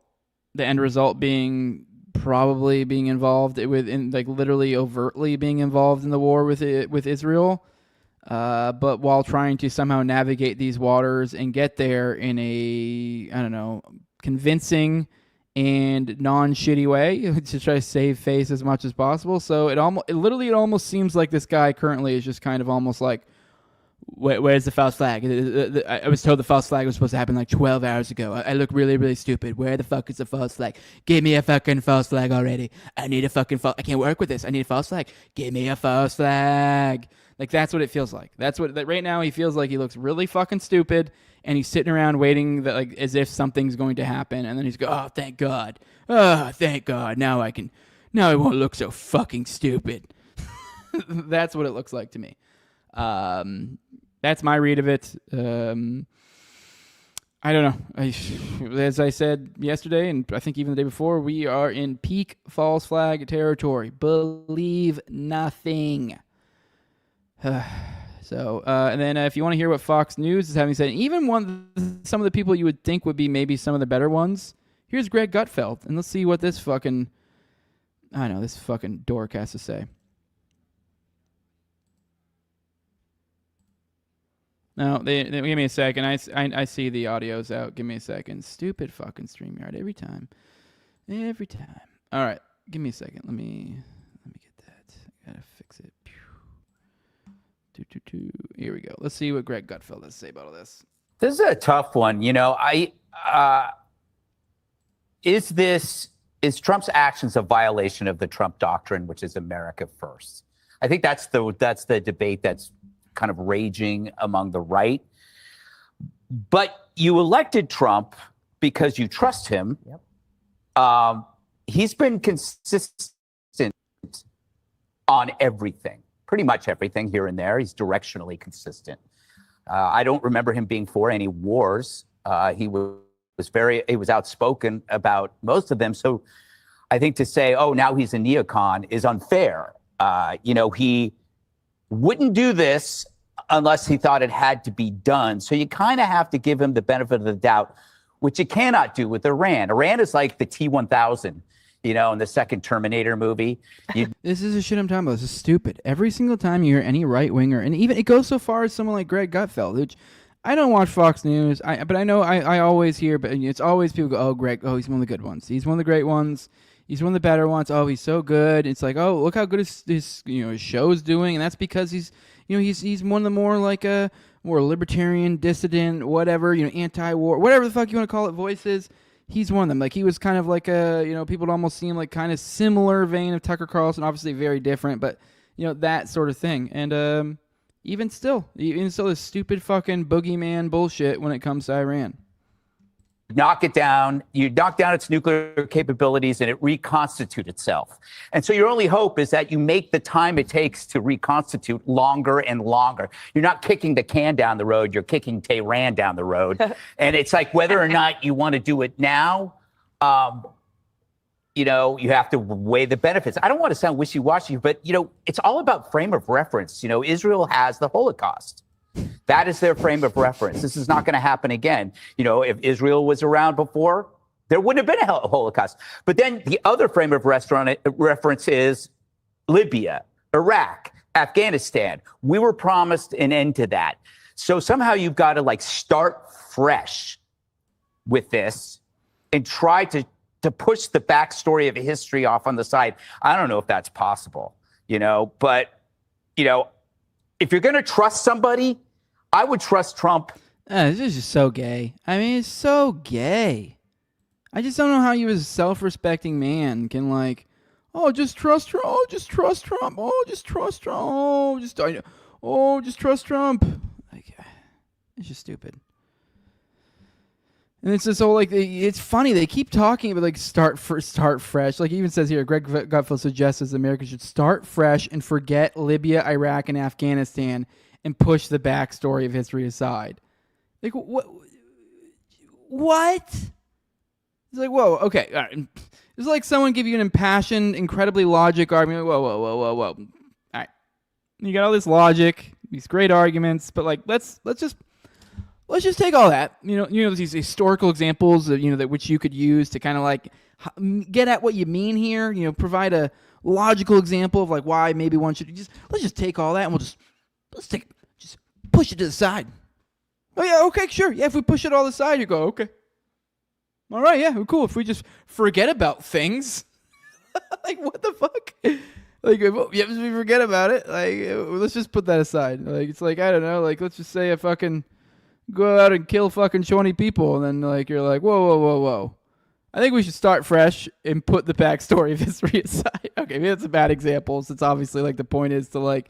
The end result being probably being involved literally overtly being involved in the war with Israel. But while trying to somehow navigate these waters and get there in a, convincing and non-shitty way to try to save face as much as possible. So it almost seems like this guy currently is just kind of almost like, where's the false flag? I was told the false flag was supposed to happen like 12 hours ago. I look really, really stupid. Where the fuck is the false flag? Give me a fucking false flag already. I need a fucking I can't work with this. I need a false flag. Give me a false flag. Like, that's what it feels like. Right now he feels like he looks really fucking stupid, and he's sitting around waiting as if something's going to happen, and then he's go, oh, thank God. Oh, thank God. Now I won't look so fucking stupid. That's what it looks like to me. That's my read of it. I don't know. As I said yesterday, and I think even the day before, we are in peak false flag territory. Believe nothing. So, and then if you want to hear what Fox News is having said, even some of the people you would think would be maybe some of the better ones, here's Greg Gutfeld, and let's see what this fucking dork has to say. No, they give me a second. I see the audio's out. Give me a second. Stupid fucking StreamYard every time. All right, give me a second. Let me get that. I gotta fix it. Here we go. Let's see what Greg Gutfeld has to say about all this. This is a tough one. Is Trump's actions a violation of the Trump doctrine, which is America first? I think that's the debate that's kind of raging among the right. But you elected Trump because you trust him. Yep. He's been consistent on everything. Pretty much everything here and there. He's directionally consistent. I don't remember him being for any wars. He was outspoken about most of them. So I think to say, oh, now he's a neocon is unfair. He wouldn't do this unless he thought it had to be done. So you kind of have to give him the benefit of the doubt, which you cannot do with Iran. Iran is like the T-1000. In the second Terminator movie. This is the shit I'm talking about. This is stupid. Every single time you hear any right-winger, and even it goes so far as someone like Greg Gutfeld, which I don't watch Fox News, but I know I always hear, but it's always people go, oh, Greg, oh, he's one of the good ones. He's one of the great ones. He's one of the better ones. Oh, he's so good. It's like, oh, look how good his show's doing, and that's because he's one of the more like more libertarian, dissident, whatever, anti-war, whatever the fuck you want to call it, voices. He's one of them. Like, he was kind of like people would almost seem like kind of similar vein of Tucker Carlson, obviously very different, but, that sort of thing. And even still, this stupid fucking boogeyman bullshit when it comes to Iran. knock down its nuclear capabilities, and it reconstitute itself. And so your only hope is that you make the time it takes to reconstitute longer and longer. You're not kicking the can down the road, you're kicking Tehran down the road. And it's like whether or not you want to do it now, you have to weigh the benefits. I don't want to sound wishy-washy, but, it's all about frame of reference. Israel has the Holocaust. That is their frame of reference. This is not going to happen again. If Israel was around before, there wouldn't have been a Holocaust. But then the other frame of reference is Libya, Iraq, Afghanistan. We were promised an end to that. So somehow you've got to start fresh with this and try to push the backstory of history off on the side. I don't know if that's possible, but, if you're going to trust somebody, I would trust Trump. This is just so gay. I mean, it's so gay. I just don't know how you as a self-respecting man can just trust Trump. Oh, just trust Trump. Oh, just trust Trump. Just trust Trump. It's just stupid. And it's just all it's funny. They keep talking about start fresh. Like it even says here, Greg Gutfeld suggests that America should start fresh and forget Libya, Iraq, and Afghanistan and push the backstory of history aside. What? It's whoa, okay. All right. It's like someone give you an impassioned, incredibly logic argument. Whoa. All right. You got all this logic, these great arguments, but let's just take all that. These historical examples that which you could use to kind of get at what you mean here. Provide a logical example of why maybe one should let's just take all that and we'll just push it to the side. Oh yeah, okay, sure. Yeah, if we push it all aside, you go, okay. All right, yeah, cool. If we just forget about things, what the fuck? If we forget about it, let's just put that aside. It's I don't know, let's just say I fucking go out and kill fucking 20 people, and then you're whoa. I think we should start fresh and put the backstory of history aside. Okay, maybe that's a bad example. It's obviously the point is to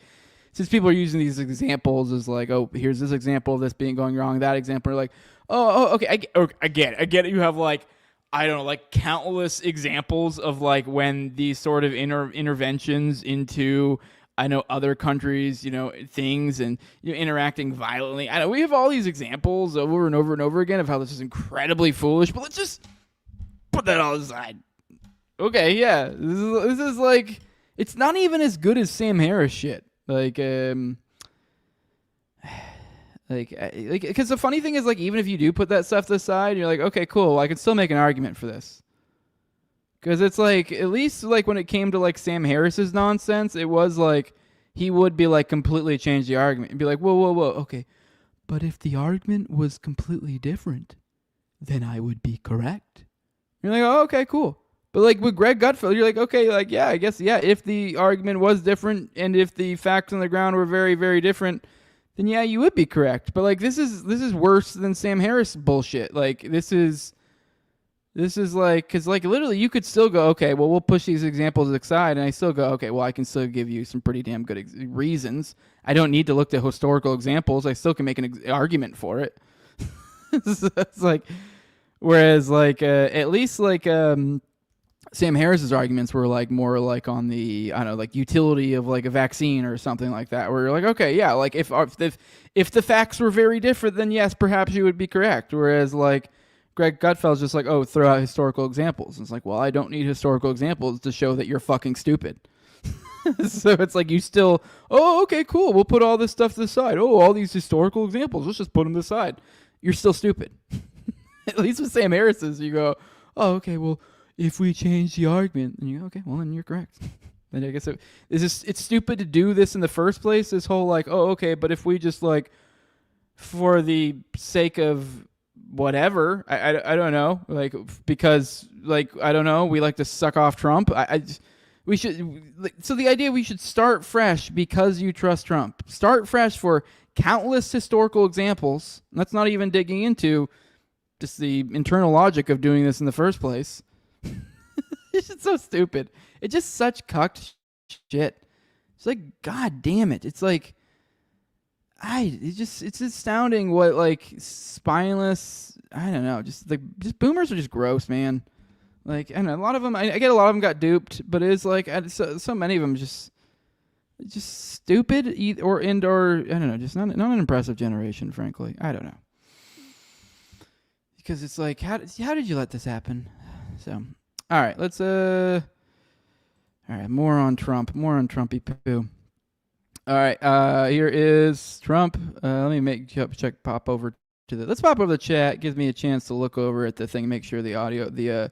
since people are using these examples as oh, here's this example of this being going wrong, that example, okay, I get it. You have I don't know, countless examples of when these sort of interventions into other countries, things and interacting violently. I know we have all these examples over and over and over again of how this is incredibly foolish, but let's just put that all aside. Okay, yeah, this is it's not even as good as Sam Harris shit. Because the funny thing is even if you do put that stuff aside, you're okay, cool. I can still make an argument for this. Because it's at least when it came to Sam Harris's nonsense, it was he would be completely change the argument and be whoa, okay. But if the argument was completely different, then I would be correct. You're oh, okay, cool. But with Greg Gutfeld, you're okay, yeah, I guess, yeah, if the argument was different and if the facts on the ground were very, very different, then yeah, you would be correct. But this is worse than Sam Harris bullshit. This is because literally you could still go, okay, well, we'll push these examples aside, and I still go, okay, well, I can still give you some pretty damn good reasons. I don't need to look at historical examples. I still can make an argument for it. It's whereas at least Sam Harris's arguments were more on the, I don't know, utility of a vaccine or something like that, where you're okay, yeah, if the facts were very different, then yes, perhaps you would be correct. Whereas Greg Gutfeld's just oh, throw out historical examples. It's well, I don't need historical examples to show that you're fucking stupid. So it's you still, oh, okay, cool, we'll put all this stuff to the side. Oh, all these historical examples, let's just put them to the side. You're still stupid. At least with Sam Harris's, you go, oh, okay, well, if we change the argument, and you go, okay, well, then you're correct. Then I guess it's stupid to do this in the first place, this whole oh, okay, but if we just for the sake of whatever, I don't know, because I don't know, we like to suck off Trump. We should, so the idea we should start fresh because you trust Trump. Start fresh for countless historical examples. That's not even digging into just the internal logic of doing this in the first place. It's just so stupid. It's just such cucked shit. It's God damn it. It's it's astounding what like spineless. I don't know. Just boomers are just gross, man. Like, I don't know, a lot of them. I get a lot of them got duped, but it's like so many of them just stupid or I don't know, just not an impressive generation, frankly. I don't know, because it's like how did you let this happen? So, all right, let's all right, more on Trumpy poo. All right, here is Trump. Let me pop over to let's pop over the chat. It gives me a chance to look over at the thing, make sure the audio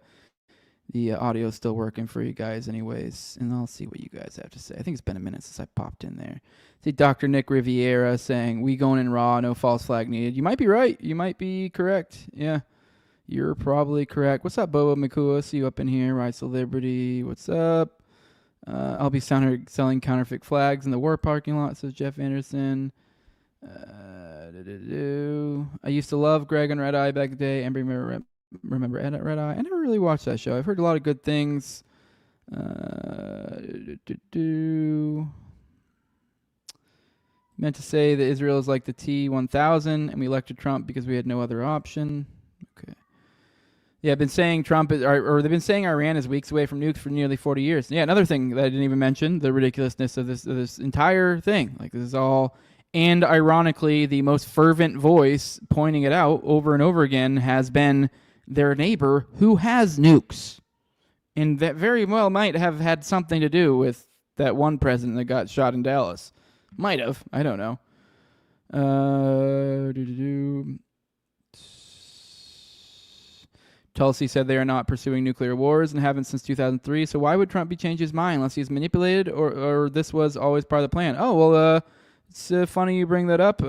audio is still working for you guys anyways, and I'll see what you guys have to say. I think it's been a minute since I popped in there. See Dr. Nick Riviera saying, we going in raw, no false flag needed. You might be right. You might be correct. Yeah, you're probably correct. What's up, Bobo Makua? See you up in here. Rights to Liberty. What's up? I'll be selling counterfeit flags in the war parking lot, says Jeff Anderson. I used to love Greg and Red Eye back in the day. Anybody remember Red Eye? I never really watched that show. I've heard a lot of good things. Meant to say that Israel is like the T-1000 and we elected Trump because we had no other option. Okay. Yeah, I've been saying Trump is, or they've been saying Iran is weeks away from nukes for nearly 40 years. Yeah, another thing that I didn't even mention, the ridiculousness of this entire thing. Like, this is all, and ironically, the most fervent voice pointing it out over and over again has been their neighbor who has nukes. And that very well might have had something to do with that one president that got shot in Dallas. Might have. I don't know. Tulsi said they are not pursuing nuclear wars and haven't since 2003. So why would Trump be changed his mind unless he's manipulated or this was always part of the plan? Oh, well, it's funny you bring that up.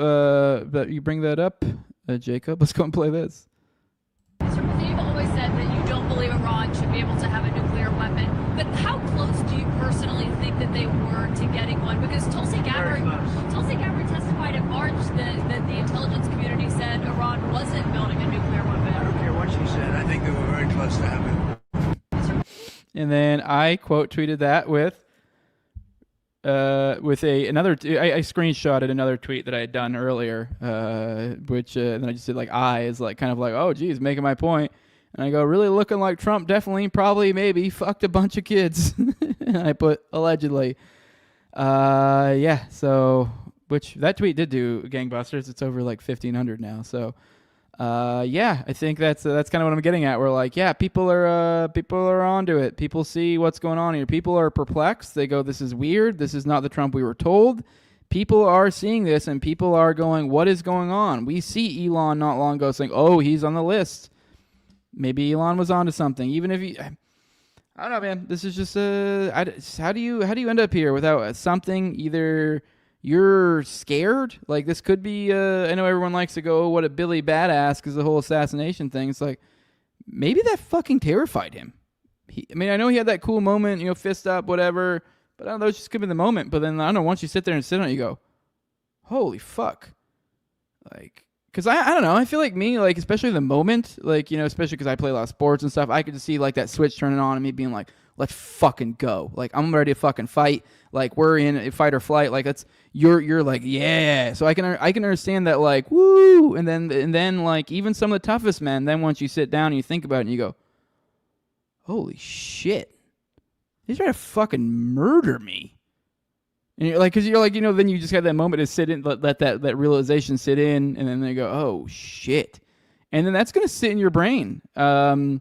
Jacob. Let's go and play this. You've always said that you don't believe Iran should be able to have a nuclear weapon, but how close do you personally think that they were to getting one? Because Tulsi Gabbard testified in March that the intelligence community said Iran wasn't building a nuclear weapon. I don't care what she said. I think they were very close to having it. And then I quote tweeted that with another. I screenshotted another tweet that I had done earlier, which then I just did like is like kind of like, oh geez, making my point. And I go, really looking like Trump definitely, probably, maybe fucked a bunch of kids. And I put allegedly. Yeah. So, which that tweet did do gangbusters. It's over like 1,500 now. So, yeah, I think that's kind of what I'm getting at. We're like, yeah, people are onto it. People see what's going on here. People are perplexed. They go, this is weird. This is not the Trump we were told. People are seeing this and people are going, what is going on? We see Elon not long ago saying, oh, he's on the list. Maybe Elon was onto something. Even if he, I don't know, man. This is just how do you end up here without something? Either you're scared, like this could be. I know everyone likes to go, oh, what a Billy badass, because the whole assassination thing. It's like maybe that fucking terrified him. I know he had that cool moment, fist up, whatever. But I don't know, it's just could be the moment. But then I don't know. Once you sit there and sit on it, you go, holy fuck, like. Because I don't know, I feel like me, like, especially the moment, like, especially because I play a lot of sports and stuff, I could just see, like, that switch turning on and me being like, let's fucking go. Like, I'm ready to fucking fight. Like, we're in a fight or flight. Like, you're like, yeah. So I can understand that, like, woo. And then, like, even some of the toughest men, then once you sit down and you think about it and you go, holy shit. He's trying to fucking murder me. And you're like, because you're like, then you just have that moment to sit in, let that realization sit in, and then they go, oh shit, and then that's gonna sit in your brain. I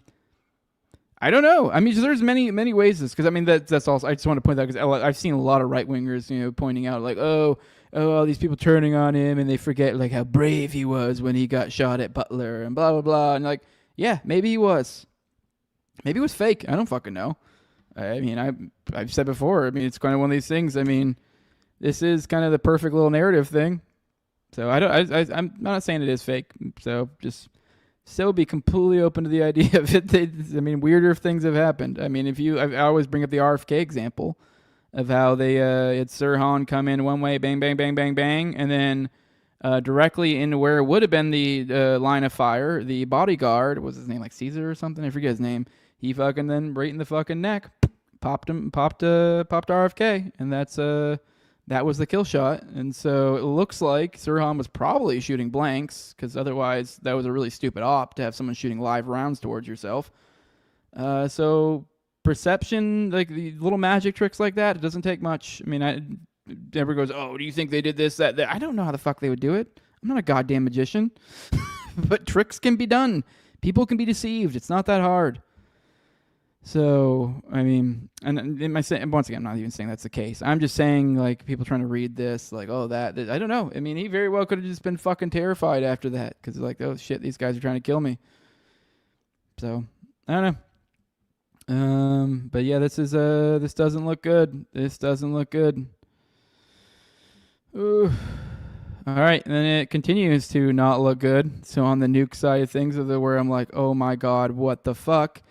don't know. I mean, there's many ways this, because I mean that's also. I just want to point out because I've seen a lot of right wingers, pointing out like, oh, all these people turning on him, and they forget like how brave he was when he got shot at Butler and blah blah blah, and like, yeah, maybe he was, maybe it was fake. I don't fucking know. I mean, I've said before. I mean, it's kind of one of these things. I mean, this is kind of the perfect little narrative thing. So I'm not saying it is fake. So just still be completely open to the idea of it. I mean, weirder things have happened. I mean, I always bring up the RFK example of how they had Sirhan come in one way, bang, bang, bang, bang, bang, and then directly into where it would have been the line of fire, the bodyguard, was his name like Caesar or something? I forget his name. He fucking then right in the fucking neck, popped RFK, and that was the kill shot. And so it looks like Sirhan was probably shooting blanks, because otherwise that was a really stupid op to have someone shooting live rounds towards yourself. So perception, like the little magic tricks like that, it doesn't take much. I mean, everyone goes, oh, do you think they did this, that? I don't know how the fuck they would do it. I'm not a goddamn magician. But tricks can be done. People can be deceived. It's not that hard. So, I mean, and once again, I'm not even saying that's the case. I'm just saying, like, people trying to read this, like, oh, that I don't know. I mean, he very well could have just been fucking terrified after that, because like, oh shit, these guys are trying to kill me. So, I don't know. But yeah, this doesn't look good. This doesn't look good. Ooh. All right, and then it continues to not look good. So on the nuke side of things, where I'm like, oh my god, what the fuck?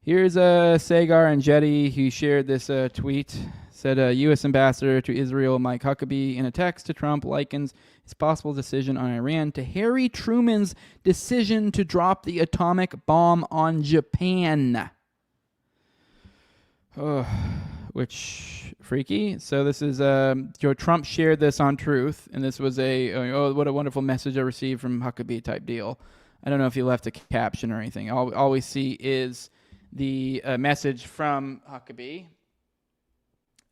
Here's Sagar and Jetty, who shared this tweet. Said U.S. Ambassador to Israel Mike Huckabee, in a text to Trump, likens his possible decision on Iran to Harry Truman's decision to drop the atomic bomb on Japan. Which, freaky. So this is, Trump shared this on Truth, and this was oh, what a wonderful message I received from Huckabee type deal. I don't know if he left a caption or anything. All we see is the message from Huckabee.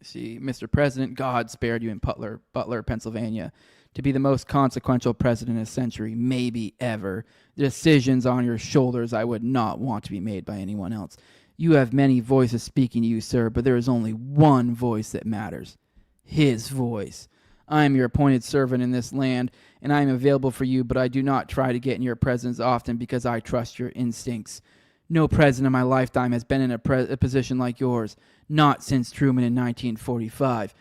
See, Mr. President, God spared you in Butler, Pennsylvania, to be the most consequential president in a century, maybe ever. Decisions on your shoulders I would not want to be made by anyone else. You have many voices speaking to you, sir, but there is only one voice that matters. His voice. I am your appointed servant in this land, and I am available for you, but I do not try to get in your presence often because I trust your instincts. No president in my lifetime has been in a position like yours, not since Truman in 1945.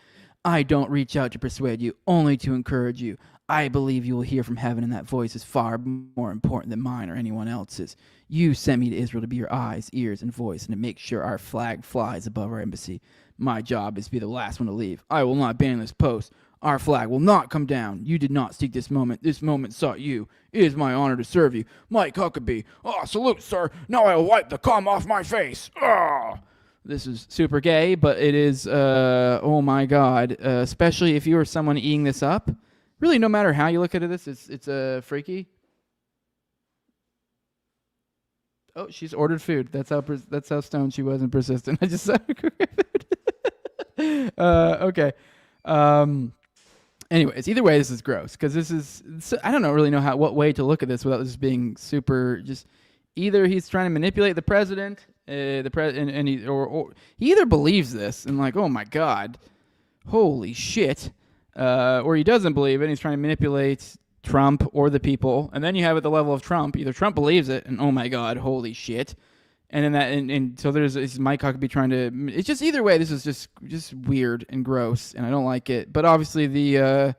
I don't reach out to persuade you, only to encourage you. I believe you will hear from heaven, and that voice is far more important than mine or anyone else's. You sent me to Israel to be your eyes, ears, and voice, and to make sure our flag flies above our embassy. My job is to be the last one to leave. I will not abandon this post. Our flag will not come down. You did not seek this moment. This moment sought you. It is my honor to serve you. Mike Huckabee. Oh, salute, sir. Now I will wipe the cum off my face. Oh. This is super gay, but it is, oh my God, especially if you are someone eating this up. Really, no matter how you look at it, it's freaky. Oh, she's ordered food. That's how stoned she was and persistent. I just said food. Okay. Anyways, either way, this is gross, because I don't really know what way to look at this without this being super. Just either he's trying to manipulate the president, and he either believes this and like, oh my God, holy shit. Or he doesn't believe it, and he's trying to manipulate Trump or the people. And then you have at the level of Trump, either Trump believes it, and oh my God, holy shit. And then so there's Mike Huckabee trying to. It's just either way. This is just weird and gross, and I don't like it. But obviously the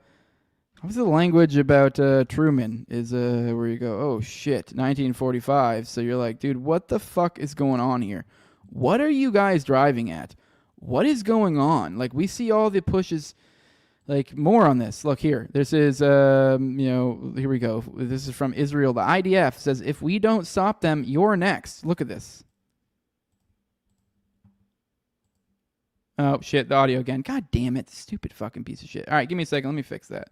language about Truman is where you go, oh shit, 1945. So you're like, dude, what the fuck is going on here? What are you guys driving at? What is going on? Like, we see all the pushes. Like, more on this. Look here. This is, here we go. This is from Israel. The IDF says, if we don't stop them, you're next. Look at this. Oh, shit. The audio again. God damn it. Stupid fucking piece of shit. All right, give me a second. Let me fix that.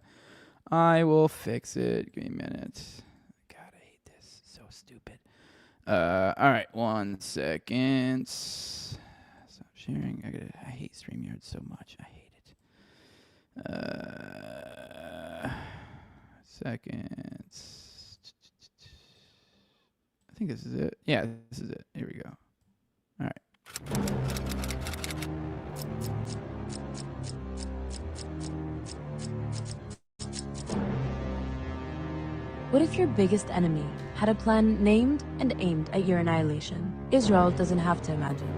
I will fix it. Give me a minute. God, I hate this. So stupid. All right. 1 second. Stop sharing. I hate StreamYard so much. I hate it. Seconds. I think this is it. Yeah, this is it. Here we go. All right. What if your biggest enemy had a plan named and aimed at your annihilation? Israel doesn't have to imagine.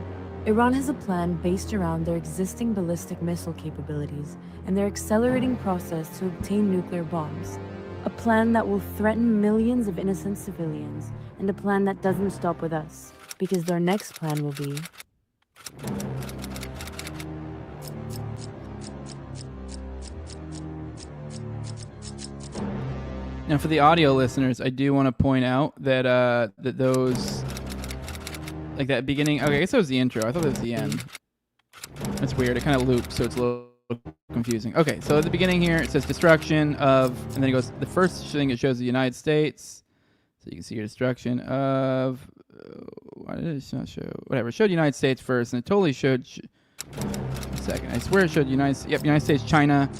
Iran has a plan based around their existing ballistic missile capabilities and their accelerating process to obtain nuclear bombs. A plan that will threaten millions of innocent civilians, and a plan that doesn't stop with us, because their next plan will be... Now, for the audio listeners, I do want to point out that that those, like that beginning. Okay, I guess that was the intro. I thought that was the end. That's weird. It kind of loops, so it's a little confusing. Okay, so at the beginning here, it says destruction of, and then it goes, the first thing it shows the United States. So you can see your destruction of, why did it not show? Whatever, it showed the United States first, and it totally showed, one second, I swear it showed United States, China,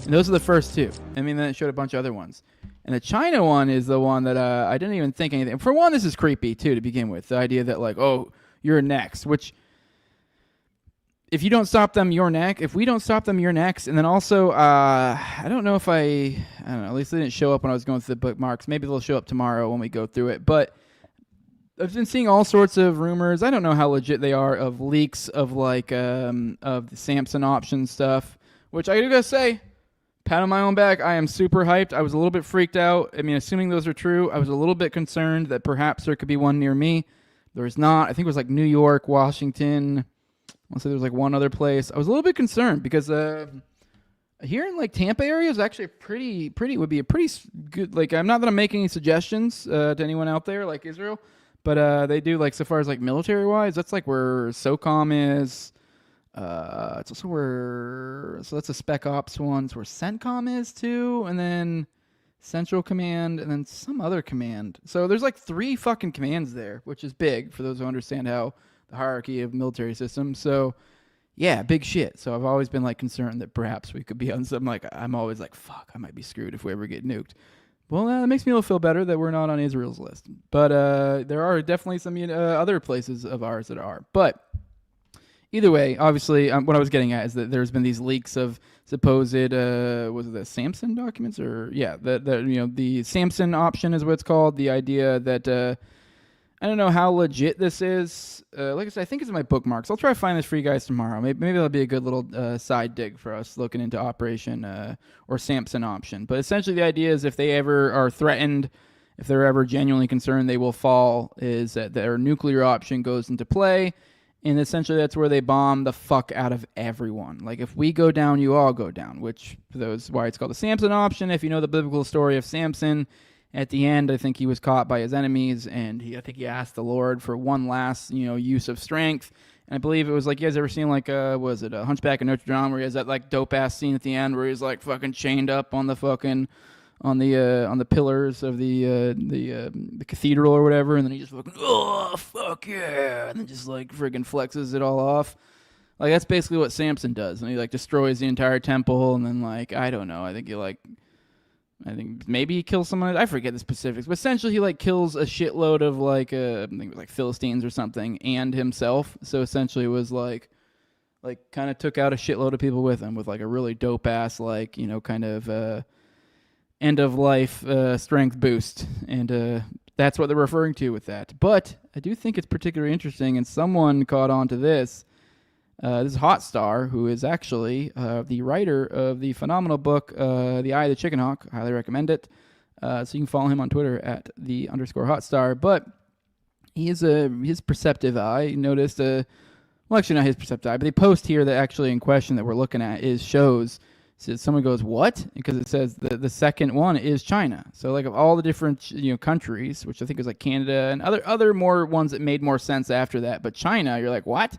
and those are the first two. I mean, then it showed a bunch of other ones. And the China one is the one that I didn't even think anything. For one, this is creepy, too, to begin with. The idea that, like, oh, you're next, which, if you don't stop them, you're next. If we don't stop them, you're next. And then also, I don't know, at least they didn't show up when I was going through the bookmarks. Maybe they'll show up tomorrow when we go through it. But I've been seeing all sorts of rumors. I don't know how legit they are of leaks of, like, of the Samson option stuff, which I gotta say, pat on my own back, I am super hyped. I was a little bit freaked out. I mean, assuming those are true, I was a little bit concerned that perhaps there could be one near me. There's not. I think it was like New York, Washington. I want to say there was like one other place. I was a little bit concerned because here in like Tampa area is actually would be a pretty good, like, I'm not that I'm making any suggestions to anyone out there like Israel, but they do, like, so far as like military wise, that's like where SOCOM is. It's also where, so that's a Spec Ops one. It's where CENTCOM is too, and then Central Command, and then some other command. So there's like 3 fucking commands there, which is big for those who understand how the hierarchy of military systems. So yeah, big shit. So I've always been like concerned that perhaps we could be on something, like, I'm always like, fuck, I might be screwed if we ever get nuked. Well, that makes me feel better that we're not on Israel's list. But there are definitely some other places of ours that are. But either way, obviously, what I was getting at is that there's been these leaks of supposed, was it the Samson documents, or the Samson option is what it's called. The idea that I don't know how legit this is. Like I said, I think it's in my bookmarks. I'll try to find this for you guys tomorrow. Maybe that'll be a good little side dig for us looking into Operation or Samson option. But essentially, the idea is if they ever are threatened, if they're ever genuinely concerned they will fall, is that their nuclear option goes into play. And essentially, that's where they bomb the fuck out of everyone. Like, if we go down, you all go down, which, for those, why it's called the Samson option. If you know the biblical story of Samson, at the end, I think he was caught by his enemies, and I think he asked the Lord for one last, use of strength. And I believe it was like, you guys ever seen, like, was it a Hunchback of Notre Dame, where he has that, like, dope-ass scene at the end where he's, like, fucking chained up on the fucking, on the pillars of the cathedral or whatever, and then he just fucking, oh, fuck yeah, and then just, like, friggin' flexes it all off. Like, that's basically what Samson does, and he, like, destroys the entire temple, and then, like, I don't know, I think maybe he kills someone, I forget the specifics, but essentially he, like, kills a shitload of, like, I think it was, like, Philistines or something, and himself, so essentially it was, like, kind of took out a shitload of people with him, with, like, a really dope-ass, like, kind of, end-of-life strength boost, and that's what they're referring to with that. But I do think it's particularly interesting, and someone caught on to this. This is Hotstar, who is actually the writer of the phenomenal book, The Eye of the Chicken Hawk. I highly recommend it. So you can follow him on Twitter at @the_Hotstar. But he is his perceptive eye noticed, well, actually not his perceptive eye, but the post here that actually in question that we're looking at shows. So someone goes, what? Because it says the second one is China. So, like, of all the different countries, which I think is like Canada and other more ones that made more sense after that, but China, you're like, what?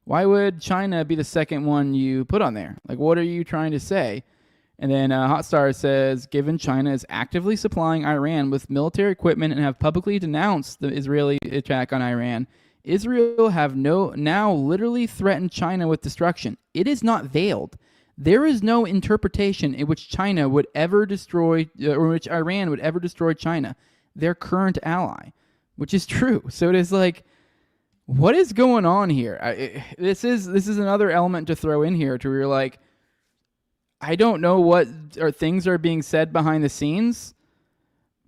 Why would China be the second one you put on there? Like, what are you trying to say? And then Hotstar says, given China is actively supplying Iran with military equipment and have publicly denounced the Israeli attack on Iran, Israel have now literally threatened China with destruction. It is not veiled. There is no interpretation in which China would ever destroy, or in which Iran would ever destroy China, their current ally, which is true. So it is like, what is going on here? This is another element to throw in here to where you're like, I don't know what things are being said behind the scenes,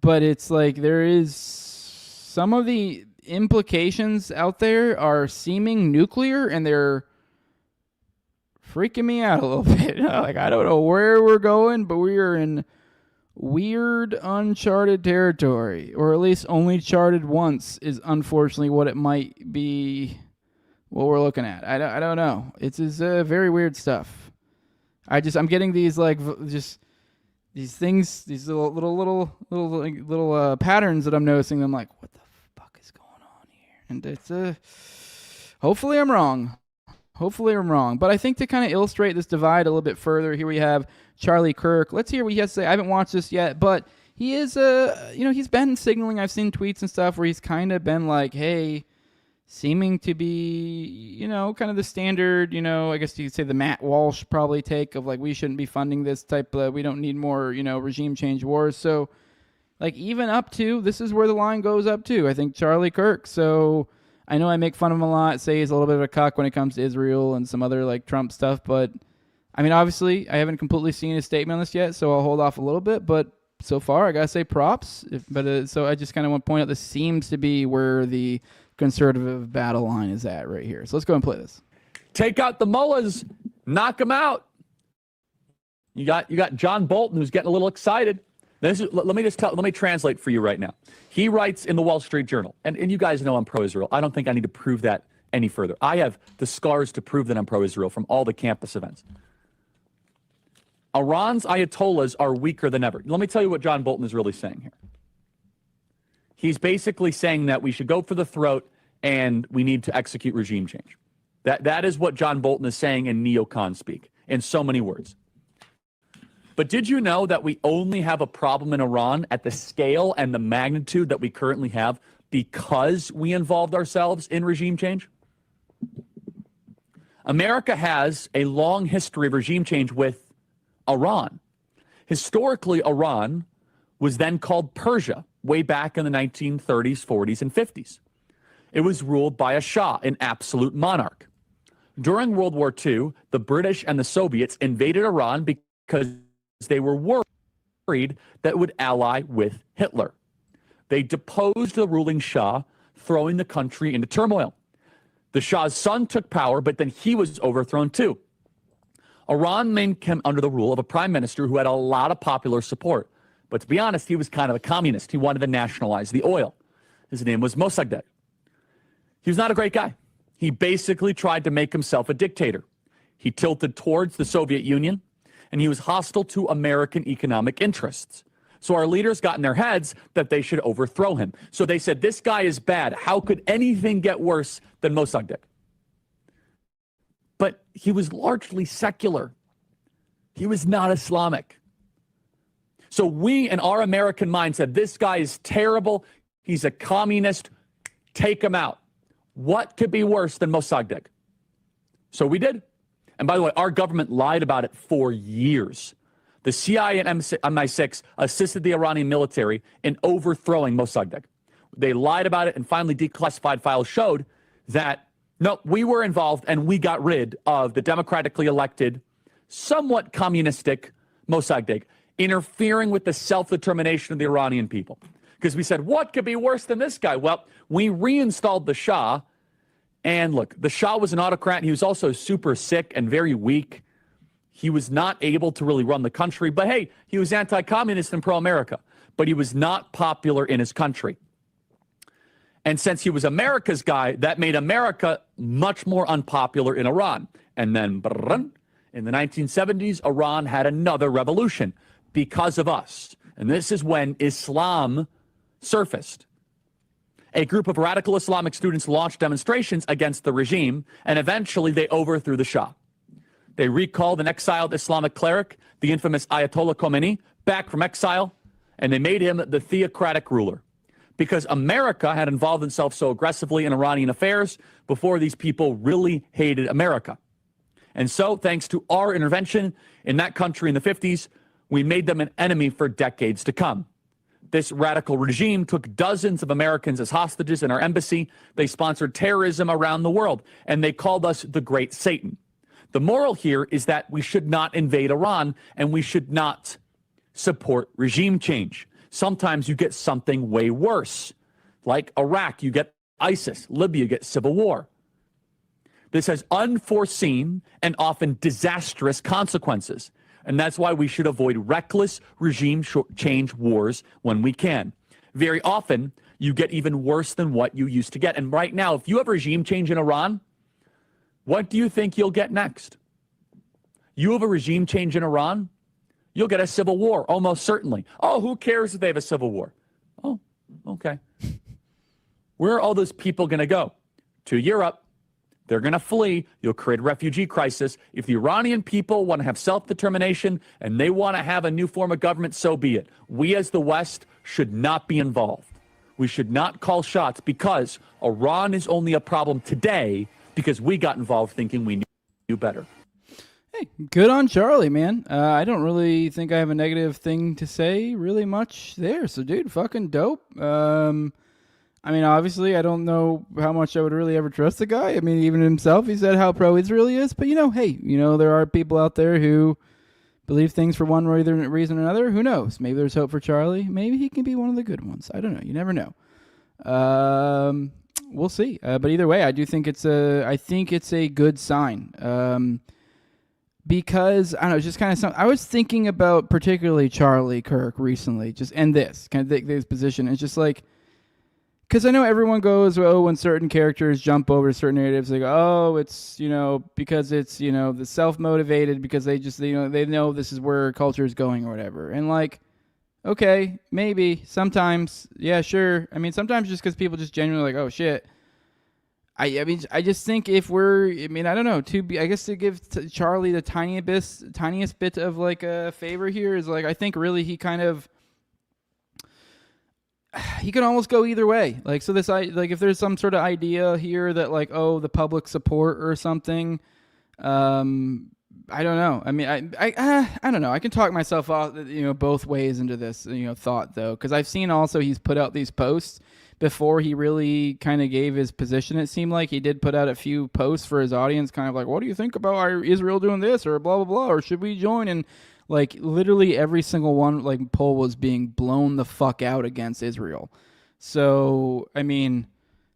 but it's like there is some of the implications out there are seeming nuclear, and they're freaking me out a little bit. Like, I don't know where we're going, but we are in weird, uncharted territory, or at least only charted once is unfortunately what it might be, what we're looking at. I don't know. It's very weird stuff. I'm getting these, like, just these things, these little patterns that I'm noticing. I'm like, what the fuck is going on here? And it's hopefully I'm wrong. Hopefully I'm wrong. But I think to kind of illustrate this divide a little bit further, here we have Charlie Kirk. Let's hear what he has to say. I haven't watched this yet, but he is, he's been signaling. I've seen tweets and stuff where he's kind of been like, hey, seeming to be, kind of the standard, I guess you could say the Matt Walsh probably take of like, we shouldn't be funding this type of, we don't need more, regime change wars. So like even up to, this is where the line goes up to, I think Charlie Kirk. So I know I make fun of him a lot, say he's a little bit of a cuck when it comes to Israel and some other like Trump stuff. But I mean, obviously I haven't completely seen his statement on this yet, so I'll hold off a little bit, but so far I got to say props. So I just kind of want to point out this seems to be where the conservative battle line is at right here. So let's go and play this. Take out the mullahs, knock them out. You got John Bolton who's getting a little excited. Let me translate for you right now. He writes in the Wall Street Journal, and you guys know I'm pro-Israel. I don't think I need to prove that any further. I have the scars to prove that I'm pro-Israel from all the campus events. Iran's ayatollahs are weaker than ever. Let me tell you what John Bolton is really saying here. He's basically saying that we should go for the throat and we need to execute regime change. That is what John Bolton is saying in neocon speak, in so many words. But did you know that we only have a problem in Iran at the scale and the magnitude that we currently have because we involved ourselves in regime change? America has a long history of regime change with Iran. Historically, Iran was then called Persia way back in the 1930s, 40s, and 50s. It was ruled by a Shah, an absolute monarch. During World War II, the British and the Soviets invaded Iran because they were worried that it would ally with Hitler. They deposed the ruling Shah, throwing the country into turmoil. The Shah's son took power, but then he was overthrown too. Iran came under the rule of a prime minister who had a lot of popular support. But to be honest, he was kind of a communist. He wanted to nationalize the oil. His name was Mossadegh. He was not a great guy. He basically tried to make himself a dictator. He tilted towards the Soviet Union, and he was hostile to American economic interests. So our leaders got in their heads that they should overthrow him. So they said, this guy is bad. How could anything get worse than Mossadegh? But he was largely secular. He was not Islamic. So we, in our American mind, said, this guy is terrible. He's a communist. Take him out. What could be worse than Mossadegh? So we did. And by the way, our government lied about it for years. The CIA and MI6 assisted the Iranian military in overthrowing Mossadegh. They lied about it, and finally declassified files showed that, no, we were involved and we got rid of the democratically elected, somewhat communistic Mossadegh, interfering with the self-determination of the Iranian people. Because we said, what could be worse than this guy? Well, we reinstalled the Shah. And look, the Shah was an autocrat. He was also super sick and very weak. He was not able to really run the country. But hey, he was anti-communist and pro-America. But he was not popular in his country. And since he was America's guy, that made America much more unpopular in Iran. And then in the 1970s, Iran had another revolution because of us. And this is when Islam surfaced. A group of radical Islamic students launched demonstrations against the regime, and eventually they overthrew the Shah. They recalled an exiled Islamic cleric, the infamous Ayatollah Khomeini, back from exile, and they made him the theocratic ruler. Because America had involved itself so aggressively in Iranian affairs before these people really hated America. And so, thanks to our intervention in that country in the 50s, we made them an enemy for decades to come. This radical regime took dozens of Americans as hostages in our embassy. They sponsored terrorism around the world, and they called us the Great Satan. The moral here is that we should not invade Iran, and we should not support regime change. Sometimes you get something way worse. Like Iraq, you get ISIS. Libya, you get civil war. This has unforeseen and often disastrous consequences. And that's why we should avoid reckless regime change wars when we can. Very often, you get even worse than what you used to get. And right now, if you have regime change in Iran, what do you think you'll get next? You have a regime change in Iran, you'll get a civil war, almost certainly. Oh, who cares if they have a civil war? Oh, okay. Where are all those people going to go? To Europe. They're going to flee. You'll create a refugee crisis. If the Iranian people want to have self-determination and they want to have a new form of government, so be it. We as the West should not be involved. We should not call shots because Iran is only a problem today because we got involved thinking we knew better. Hey, good on Charlie, man. I don't really think I have a negative thing to say really much there. So, dude, fucking dope. I mean, obviously, I don't know how much I would really ever trust the guy. I mean, even himself, he said how pro-Israel he is. But, hey, there are people out there who believe things for one reason or another. Who knows? Maybe there's hope for Charlie. Maybe he can be one of the good ones. I don't know. You never know. We'll see. But either way, I do think it's a good sign. Because, I don't know, it's just kind of something. I was thinking about particularly Charlie Kirk recently, this position. It's just like, because I know everyone goes, when certain characters jump over certain narratives, they go, it's, because it's, the self-motivated, because they just, they know this is where culture is going or whatever. And like, okay, maybe, sometimes, yeah, sure. I mean, sometimes just because people just genuinely like, oh, shit. I mean, I just think I don't know, I guess to give Charlie the tiniest bit of like a favor here is like, I think really he can almost go either way. Like, so if there's some sort of idea here that like, oh, the public support or something, I don't know. I mean, I don't know. I can talk myself off, both ways into this, thought though. Cause I've seen also he's put out these posts before he really kind of gave his position. It seemed like he did put out a few posts for his audience, kind of like, what do you think about Israel doing this or blah, blah, blah, or should we join? And like literally every single one, like poll was being blown the fuck out against Israel. So, I mean,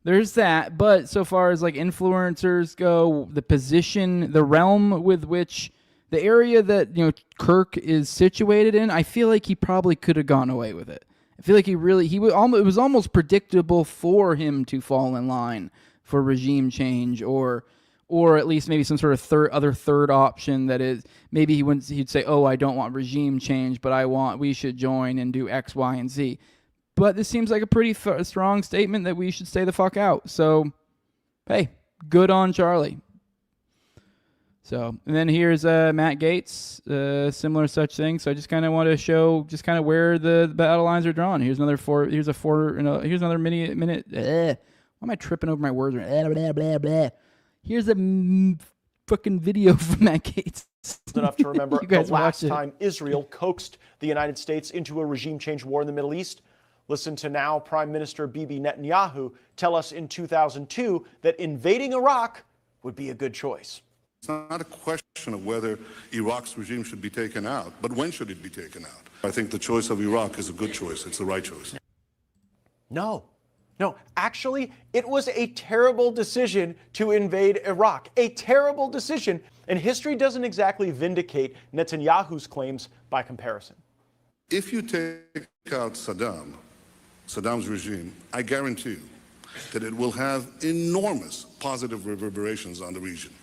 there's that. But so far as like influencers go, the position, the realm with which the area that, Kirk is situated in, I feel like he probably could have gone away with it. I feel like it was almost predictable for him to fall in line for regime change or at least maybe some sort of third option that is maybe he'd say, oh, I don't want regime change, but we should join and do X, Y, and Z. But this seems like a pretty strong statement that we should stay the fuck out. So, hey, good on Charlie. So, and then here's Matt Gaetz, similar such thing. So I just kind of want to show just kind of where the battle lines are drawn. Here's another here's another minute. Why am I tripping over my words? Blah, blah, blah, blah. Here's a fucking video from Matt Gaetz. Enough to remember the last time Israel coaxed the United States into a regime change war in the Middle East. Listen to now Prime Minister Bibi Netanyahu tell us in 2002 that invading Iraq would be a good choice. It's not a question of whether Iraq's regime should be taken out, but when should it be taken out? I think the choice of Iraq is a good choice. It's the right choice. No, actually, it was a terrible decision to invade Iraq. A terrible decision, and history doesn't exactly vindicate Netanyahu's claims by comparison. If you take out Saddam's regime, I guarantee you that it will have enormous positive reverberations on the region.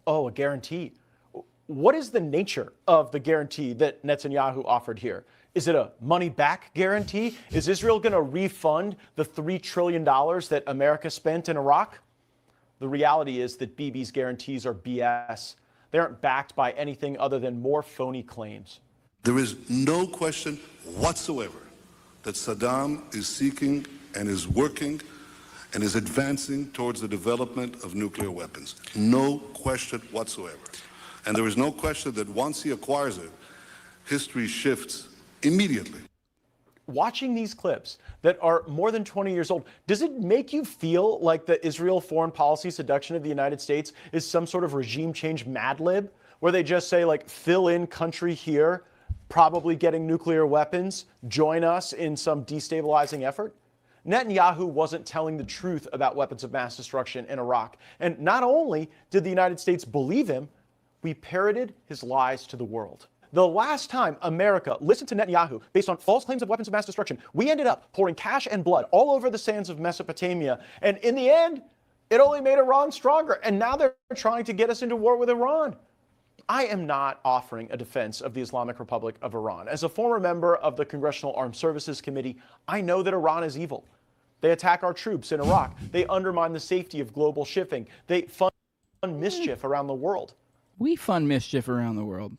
Oh, a guarantee. What is the nature of the guarantee that Netanyahu offered here? Is it a money-back guarantee? Is Israel going to refund the $3 trillion that America spent in Iraq? The reality is that Bibi's guarantees are BS. They aren't backed by anything other than more phony claims. There is no question whatsoever that Saddam is seeking and is working and is advancing towards the development of nuclear weapons. No question whatsoever. And there is no question that once he acquires it, history shifts immediately. Watching these clips that are more than 20 years old, does it make you feel like the Israel foreign policy seduction of the United States is some sort of regime change Mad Lib, where they just say, like, fill in country here, probably getting nuclear weapons, join us in some destabilizing effort? Netanyahu wasn't telling the truth about weapons of mass destruction in Iraq. And not only did the United States believe him, we parroted his lies to the world. The last time America listened to Netanyahu based on false claims of weapons of mass destruction, we ended up pouring cash and blood all over the sands of Mesopotamia. And in the end, it only made Iran stronger. And now they're trying to get us into war with Iran. I am not offering a defense of the Islamic Republic of Iran. As a former member of the Congressional Armed Services Committee, I know that Iran is evil. They attack our troops in Iraq. They undermine the safety of global shipping. They fund mischief around the world. We fund mischief around the world.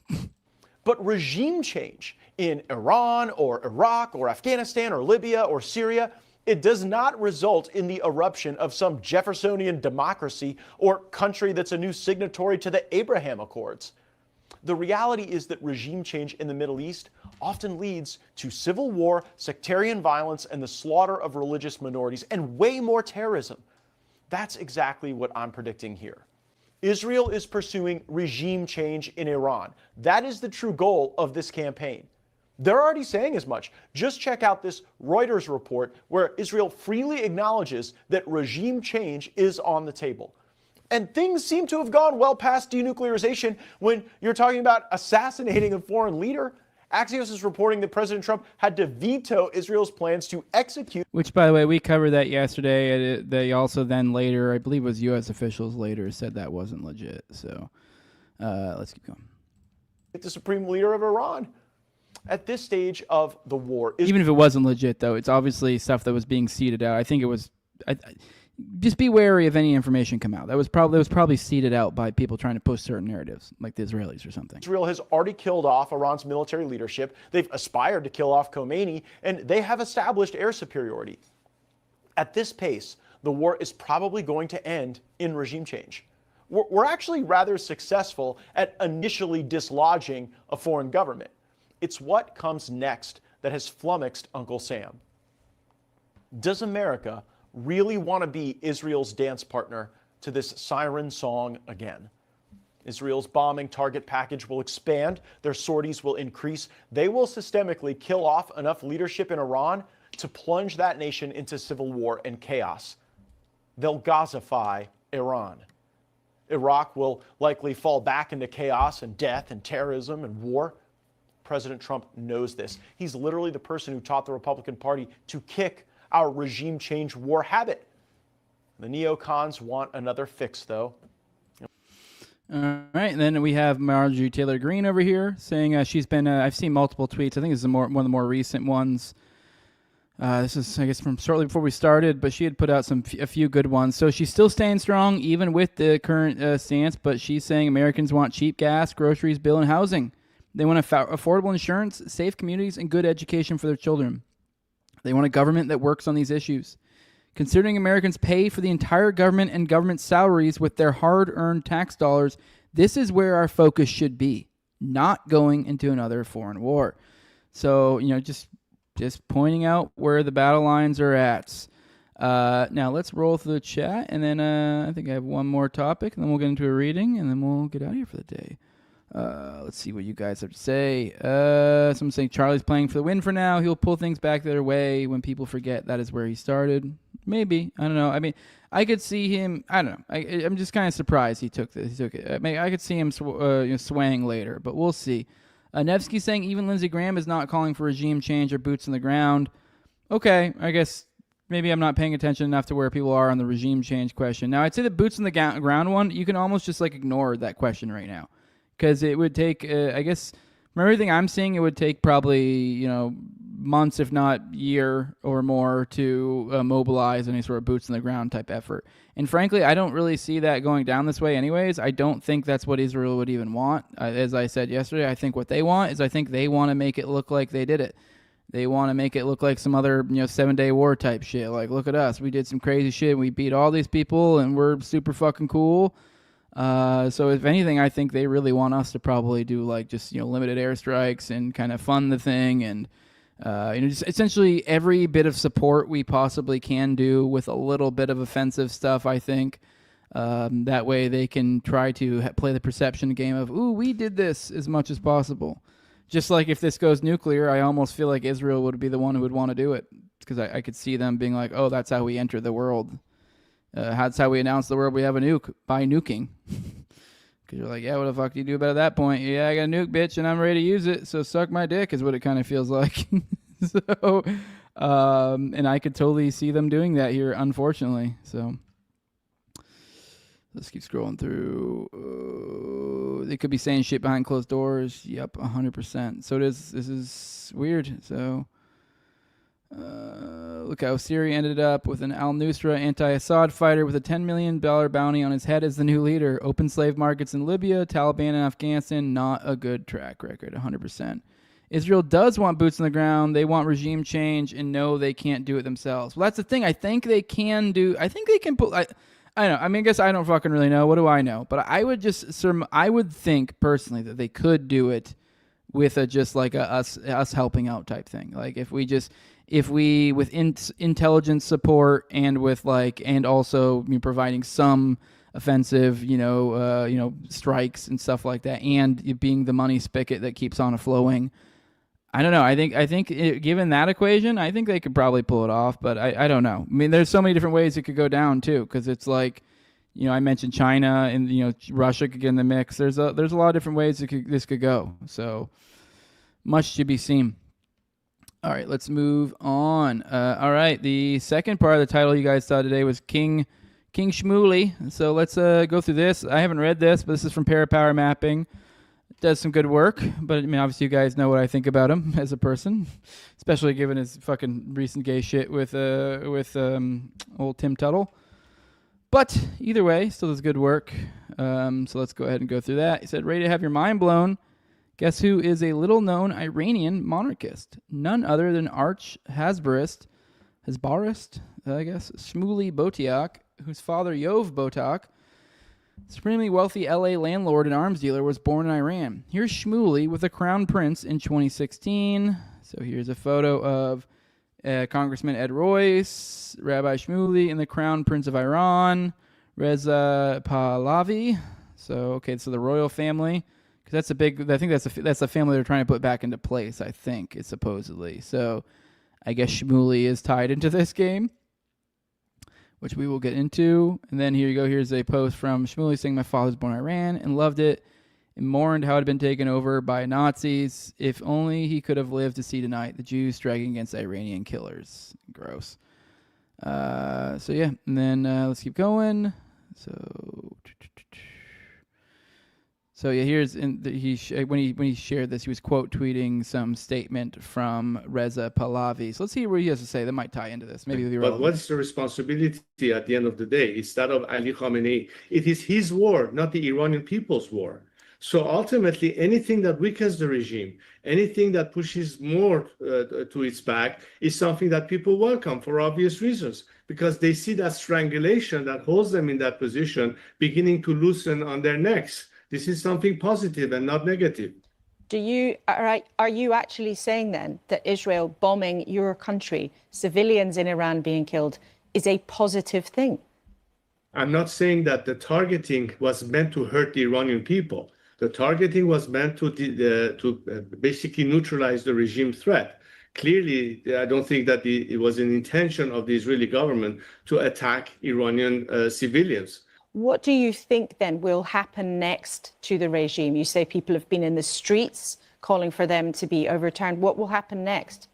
But regime change in Iran or Iraq or Afghanistan or Libya or Syria, it does not result in the eruption of some Jeffersonian democracy or country that's a new signatory to the Abraham Accords. The reality is that regime change in the Middle East often leads to civil war, sectarian violence, and the slaughter of religious minorities, and way more terrorism. That's exactly what I'm predicting here. Israel is pursuing regime change in Iran. That is the true goal of this campaign. They're already saying as much. Just check out this Reuters report where Israel freely acknowledges that regime change is on the table. And things seem to have gone well past denuclearization when you're talking about assassinating a foreign leader. Axios is reporting that President Trump had to veto Israel's plans to execute. Which, by the way, we covered that yesterday. They also then later, I believe it was U.S. officials later, said that wasn't legit. So let's keep going. The supreme leader of Iran. At this stage of the war. Even if it wasn't legit, though, it's obviously stuff that was being seeded out. I think it was... just be wary of any information come out. That was probably seeded out by people trying to push certain narratives, like the Israelis or something. Israel has already killed off Iran's military leadership. They've aspired to kill off Khomeini, and they have established air superiority. At this pace, the war is probably going to end in regime change. We're actually rather successful at initially dislodging a foreign government. It's what comes next that has flummoxed Uncle Sam. Does America really want to be Israel's dance partner to this siren song again? Israel's bombing target package will expand. Their sorties will increase. They will systemically kill off enough leadership in Iran to plunge that nation into civil war and chaos. They'll Gazify Iran. Iraq will likely fall back into chaos and death and terrorism and war. President Trump knows this. He's literally the person who taught the Republican Party to kick our regime change war habit. The neocons want another fix, though. All right, and then we have Marjorie Taylor Greene over here saying she's been, I've seen multiple tweets. I think this is one of the more recent ones. This is, I guess, from shortly before we started, but she had put out a few good ones. So she's still staying strong, even with the current stance, but she's saying Americans want cheap gas, groceries, bill, and housing. They want affordable insurance, safe communities, and good education for their children. They want a government that works on these issues. Considering Americans pay for the entire government and government salaries with their hard-earned tax dollars, this is where our focus should be, not going into another foreign war. So, just pointing out where the battle lines are at. Now, let's roll through the chat, and then I think I have one more topic, and then we'll get into a reading, and then we'll get out of here for the day. Let's see what you guys have to say. Someone saying Charlie's playing for the win for now. He'll pull things back their way when people forget that is where he started. Maybe. I don't know. I mean, I could see him. I don't know. I'm just kind of surprised he took this. He took it. I could see him swaying later, but we'll see. Nevsky saying even Lindsey Graham is not calling for regime change or boots on the ground. Okay, I guess maybe I'm not paying attention enough to where people are on the regime change question. Now, I'd say the boots on the ground one, you can almost just ignore that question right now. Because it would take, I guess, from everything I'm seeing, it would take probably, months, if not year or more, to mobilize any sort of boots on the ground type effort. And frankly, I don't really see that going down this way anyways. I don't think that's what Israel would even want. As I said yesterday, I think what they want is they want to make it look like they did it. They want to make it look like some other, 7-day war type shit. Like, look at us. We did some crazy shit. We beat all these people and we're super fucking cool. So if anything, I think they really want us to probably do limited airstrikes and kind of fund the thing and, just essentially every bit of support we possibly can do with a little bit of offensive stuff, I think. That way they can try to play the perception game of, ooh, we did this as much as possible. Just like if this goes nuclear, I almost feel like Israel would be the one who would want to do it because I could see them being like, oh, that's how we enter the world. That's how we announce the world we have a nuke, by nuking. Because you're like, yeah, what the fuck do you do about it at that point? Yeah, I got a nuke, bitch, and I'm ready to use it, so suck my dick is what it kind of feels like. So, and I could totally see them doing that here, unfortunately. So, let's keep scrolling through. They could be saying shit behind closed doors. Yep, 100%. So this is weird. So, Look how Syria ended up with an al-Nusra anti-Assad fighter with a $10 million bounty on his head as the new leader. Open slave markets in Libya, Taliban in Afghanistan, not a good track record, 100%. Israel does want boots on the ground. They want regime change, and no, they can't do it themselves. Well, that's the thing. I think they can do. I think they can put. I don't know. I mean, I guess I don't fucking really know. What do I know? But I would I would think personally that they could do it with just like us helping out type thing. Like if we with intelligence support and with and also providing some offensive, strikes and stuff like that, and being the money spigot that keeps on flowing. I don't know. I think given that equation, I think they could probably pull it off, but I don't know. I mean, there's so many different ways it could go down too, because it's like, I mentioned China and Russia could get in the mix. There's a lot of different ways this could go. So much to be seen. All right, let's move on. All right, the second part of the title you guys saw today was King Shmuley. So let's go through this. I haven't read this, but this is from Parapower Mapping. Does some good work, but I mean, obviously you guys know what I think about him as a person, especially given his fucking recent gay shit with old Tim Tuttle. But either way, still does good work. So let's go ahead and go through that. He said, ready to have your mind blown. Guess who is a little-known Iranian monarchist? None other than arch Hasbarist, I guess, Shmuley Botiak, whose father, Yov Botak, supremely wealthy LA landlord and arms dealer, was born in Iran. Here's Shmuley with the crown prince in 2016. So here's a photo of Congressman Ed Royce, Rabbi Shmuley, and the crown prince of Iran, Reza Pahlavi. So the royal family, because I think that's a family they're trying to put back into place. I think it's supposedly. So I guess Shmuley is tied into this game, which we will get into. And then here you go. Here's a post from Shmuley saying, my father was born in Iran and loved it and mourned how it had been taken over by Nazis. If only he could have lived to see tonight the Jews striking against Iranian killers. Gross. And then let's keep going. So yeah, here's when he shared this, he was quote tweeting some statement from Reza Pahlavi. So let's see what he has to say. That might tie into this. Maybe it'll be relevant. But what's the responsibility at the end of the day? It's that of Ali Khamenei. It is his war, not the Iranian people's war. So ultimately, anything that weakens the regime, anything that pushes more to its back, is something that people welcome for obvious reasons, because they see that strangulation that holds them in that position beginning to loosen on their necks. This is something positive and not negative. Are you actually saying then that Israel bombing your country, civilians in Iran being killed, is a positive thing? I'm not saying that the targeting was meant to hurt the Iranian people. The targeting was meant to basically neutralize the regime threat. Clearly, I don't think that it was an intention of the Israeli government to attack Iranian civilians. What do you think then will happen next to the regime? You say people have been in the streets calling for them to be overturned. What will happen next?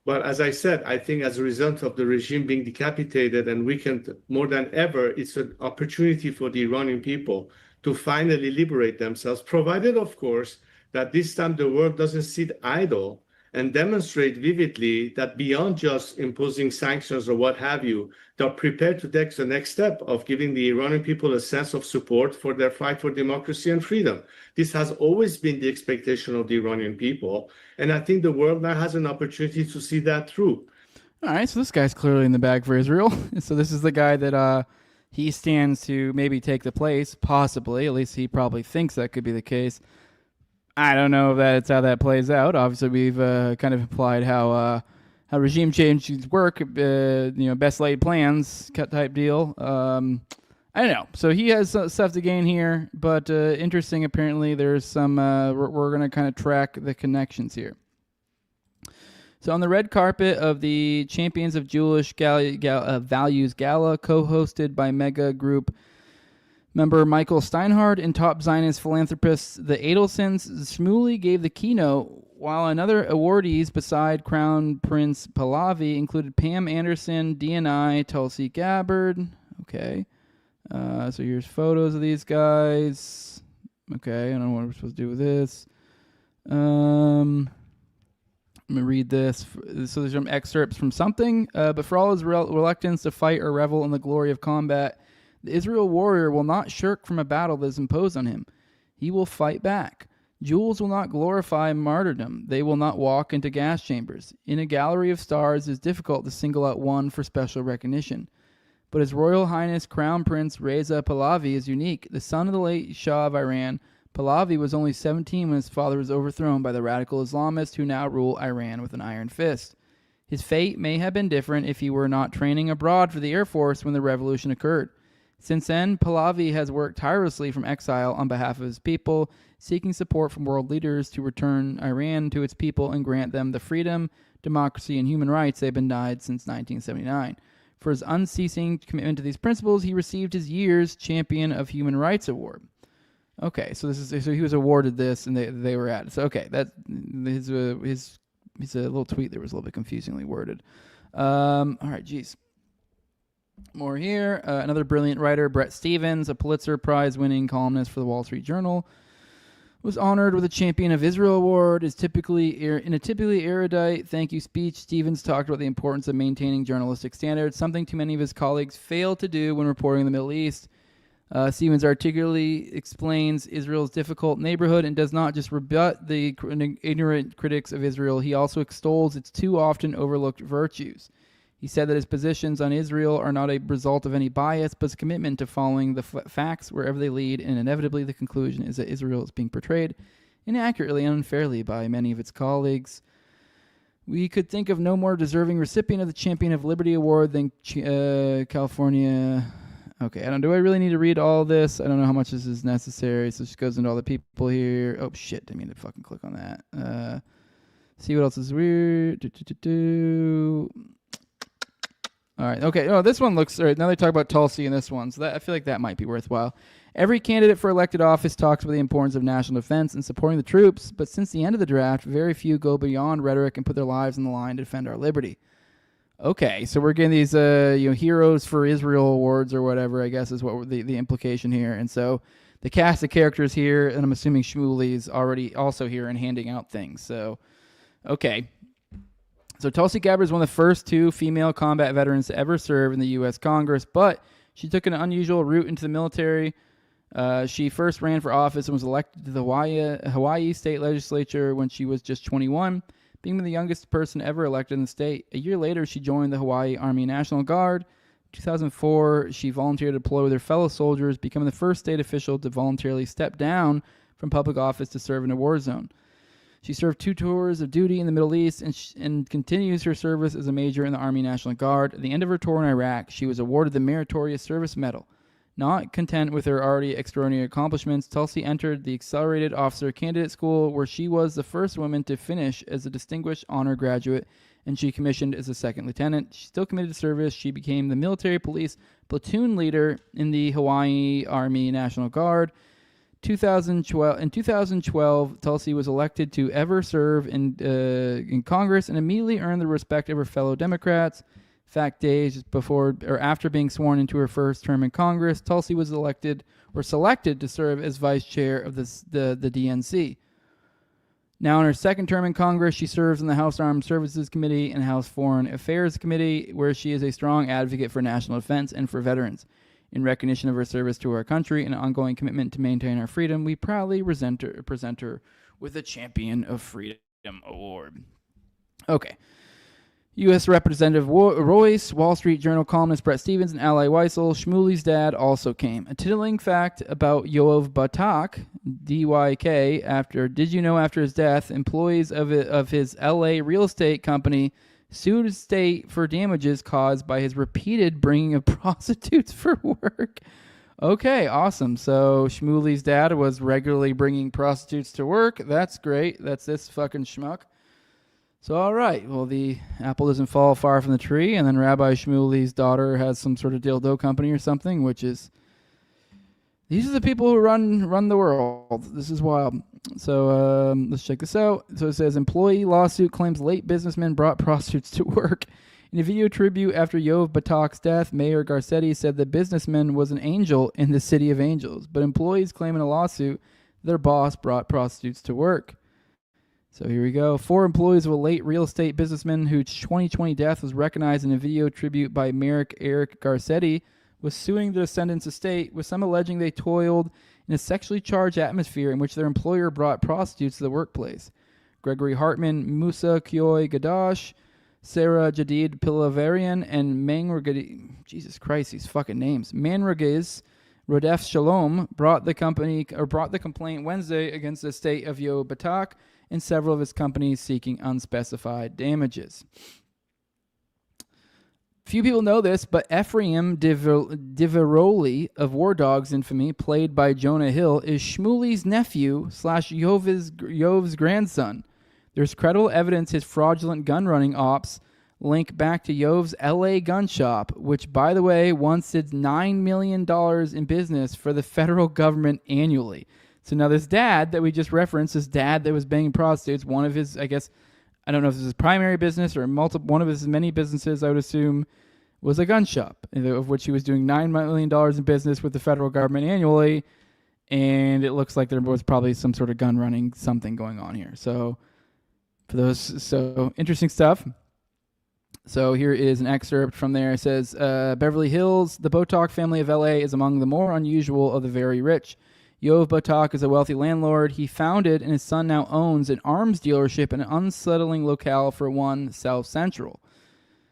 Well, as I said, I think as a result of the regime being decapitated and weakened more than ever, it's an opportunity for the Iranian people to finally liberate themselves, provided, of course, that this time the world doesn't sit idle and demonstrate vividly that beyond just imposing sanctions or what have you, they're prepared to take the next step of giving the Iranian people a sense of support for their fight for democracy and freedom. This has always been the expectation of the Iranian people, and I think the world now has an opportunity to see that through. All right, so this guy's clearly in the bag for Israel. So this is the guy that he stands to maybe take the place, possibly. At least he probably thinks that could be the case. I don't know if that's how that plays out. Obviously, we've kind of implied how regime changes work. Best laid plans type deal. I don't know. So he has stuff to gain here, but interesting. Apparently, there's some. We're going to kind of track the connections here. So on the red carpet of the Champions of Jewish Values Gala, co-hosted by Mega Group member Michael Steinhardt and top Zionist philanthropists, the Adelsons, Shmuley gave the keynote, while another awardees beside Crown Prince Pahlavi included Pam Anderson, DNI, Tulsi Gabbard. Okay. So here's photos of these guys. Okay, I don't know what we're supposed to do with this. I'm going to read this. So there's some excerpts from something. But for all his reluctance to fight or revel in the glory of combat, the Israel warrior will not shirk from a battle that is imposed on him. He will fight back. Jewels will not glorify martyrdom. They will not walk into gas chambers. In a gallery of stars, it is difficult to single out one for special recognition. But His Royal Highness Crown Prince Reza Pahlavi is unique. The son of the late Shah of Iran, Pahlavi was only 17 when his father was overthrown by the radical Islamists who now rule Iran with an iron fist. His fate may have been different if he were not training abroad for the Air Force when the revolution occurred. Since then, Pahlavi has worked tirelessly from exile on behalf of his people, seeking support from world leaders to return Iran to its people and grant them the freedom, democracy, and human rights they've been denied since 1979. For his unceasing commitment to these principles, he received his year's Champion of Human Rights Award. Okay, so he was awarded this, and they were at it. So okay, that his a little tweet there was a little bit confusingly worded. All right, geez. More here. Another brilliant writer, Bret Stephens, a Pulitzer Prize-winning columnist for the Wall Street Journal, was honored with a Champion of Israel Award. In a typically erudite thank you speech, Stephens talked about the importance of maintaining journalistic standards, something too many of his colleagues fail to do when reporting the Middle East. Stephens articulately explains Israel's difficult neighborhood and does not just rebut the ignorant critics of Israel. He also extols its too often overlooked virtues. He said that his positions on Israel are not a result of any bias, but a commitment to following the facts wherever they lead, and inevitably the conclusion is that Israel is being portrayed inaccurately and unfairly by many of its colleagues. We could think of no more deserving recipient of the Champion of Liberty Award than California. Okay, do I really need to read all this? I don't know how much this is necessary, so it just goes into all the people here. Oh, shit, I mean to fucking click on that. See what else is weird. All right, okay. Oh, this one looks... All right, now they talk about Tulsi in this one, so I feel like that might be worthwhile. Every candidate for elected office talks about the importance of national defense and supporting the troops, but since the end of the draft, very few go beyond rhetoric and put their lives on the line to defend our liberty. Okay, so we're getting these Heroes for Israel awards or whatever, I guess is what the implication here. And so the cast of characters here, and I'm assuming Shmuley is already also here and handing out things. So, okay. So Tulsi Gabbard is one of the first two female combat veterans to ever serve in the U.S. Congress, but she took an unusual route into the military. She first ran for office and was elected to the Hawaii State Legislature when she was just 21, being the youngest person ever elected in the state. A year later, she joined the Hawaii Army National Guard. In 2004, she volunteered to deploy with her fellow soldiers, becoming the first state official to voluntarily step down from public office to serve in a war zone. She served 2 tours of duty in the Middle East and continues her service as a major in the Army National Guard. At the end of her tour in Iraq, she was awarded the Meritorious Service Medal. Not content with her already extraordinary accomplishments, Tulsi entered the Accelerated Officer Candidate School, where she was the first woman to finish as a distinguished honor graduate, and she commissioned as a second lieutenant. She's still committed to service. She became the military police platoon leader in the Hawaii Army National Guard. In 2012, Tulsi was elected to ever serve in Congress and immediately earned the respect of her fellow Democrats. In fact, days before or after being sworn into her first term in Congress, Tulsi was selected to serve as vice chair of the DNC. Now in her second term in Congress, she serves in the House Armed Services Committee and House Foreign Affairs Committee, where she is a strong advocate for national defense and for veterans. In recognition of her service to our country and an ongoing commitment to maintain our freedom, we proudly present her with the Champion of Freedom Award. Okay. U.S. Representative Royce, Wall Street Journal columnist Bret Stephens, and Ally Weissel, Shmuley's dad, also came. A titillating fact about Yoav Batak, DYK, did you know after his death, employees of his L.A. real estate company sued his state for damages caused by his repeated bringing of prostitutes for work. Okay, awesome. So Shmuley's dad was regularly bringing prostitutes to work. That's great. That's this fucking schmuck. So, all right. Well, the apple doesn't fall far from the tree, and then Rabbi Shmuley's daughter has some sort of dildo company or something, which is... These are the people who run the world. This is wild. So let's check this out. So it says, employee lawsuit claims late businessman brought prostitutes to work. In a video tribute after Yoav Batak's death, Mayor Garcetti said the businessman was an angel in the city of angels, but employees claim in a lawsuit their boss brought prostitutes to work. So here we go. 4 employees of a late real estate businessman whose 2020 death was recognized in a video tribute by Merrick Eric Garcetti was suing the descendants' estate, with some alleging they toiled in a sexually charged atmosphere in which their employer brought prostitutes to the workplace. Gregory Hartman, Musa Kioy Gadash, Sarah Jadid Pilavarian, and Jesus Christ, these fucking names. Manragiz Rodef Shalom brought the complaint Wednesday against the estate of Yo Batak and several of his companies seeking unspecified damages. Few people know this, but Ephraim Diveroli of War Dogs infamy, played by Jonah Hill, is Shmuley's nephew / Yov's grandson. There's credible evidence his fraudulent gun-running ops link back to Yov's L.A. gun shop, which, by the way, once did $9 million in business for the federal government annually. So now this dad that we just referenced, this dad that was banging prostitutes, one of his, I guess, I don't know if this is his primary business or one of his many businesses, I would assume, was a gun shop, of which he was doing $9 million in business with the federal government annually, and it looks like there was probably some sort of gun running something going on here. So interesting stuff. So here is an excerpt from there. It says, Beverly Hills, the Botak family of LA is among the more unusual of the very rich. Yov Botak is a wealthy landlord. He founded and his son now owns an arms dealership in an unsettling locale for One South Central.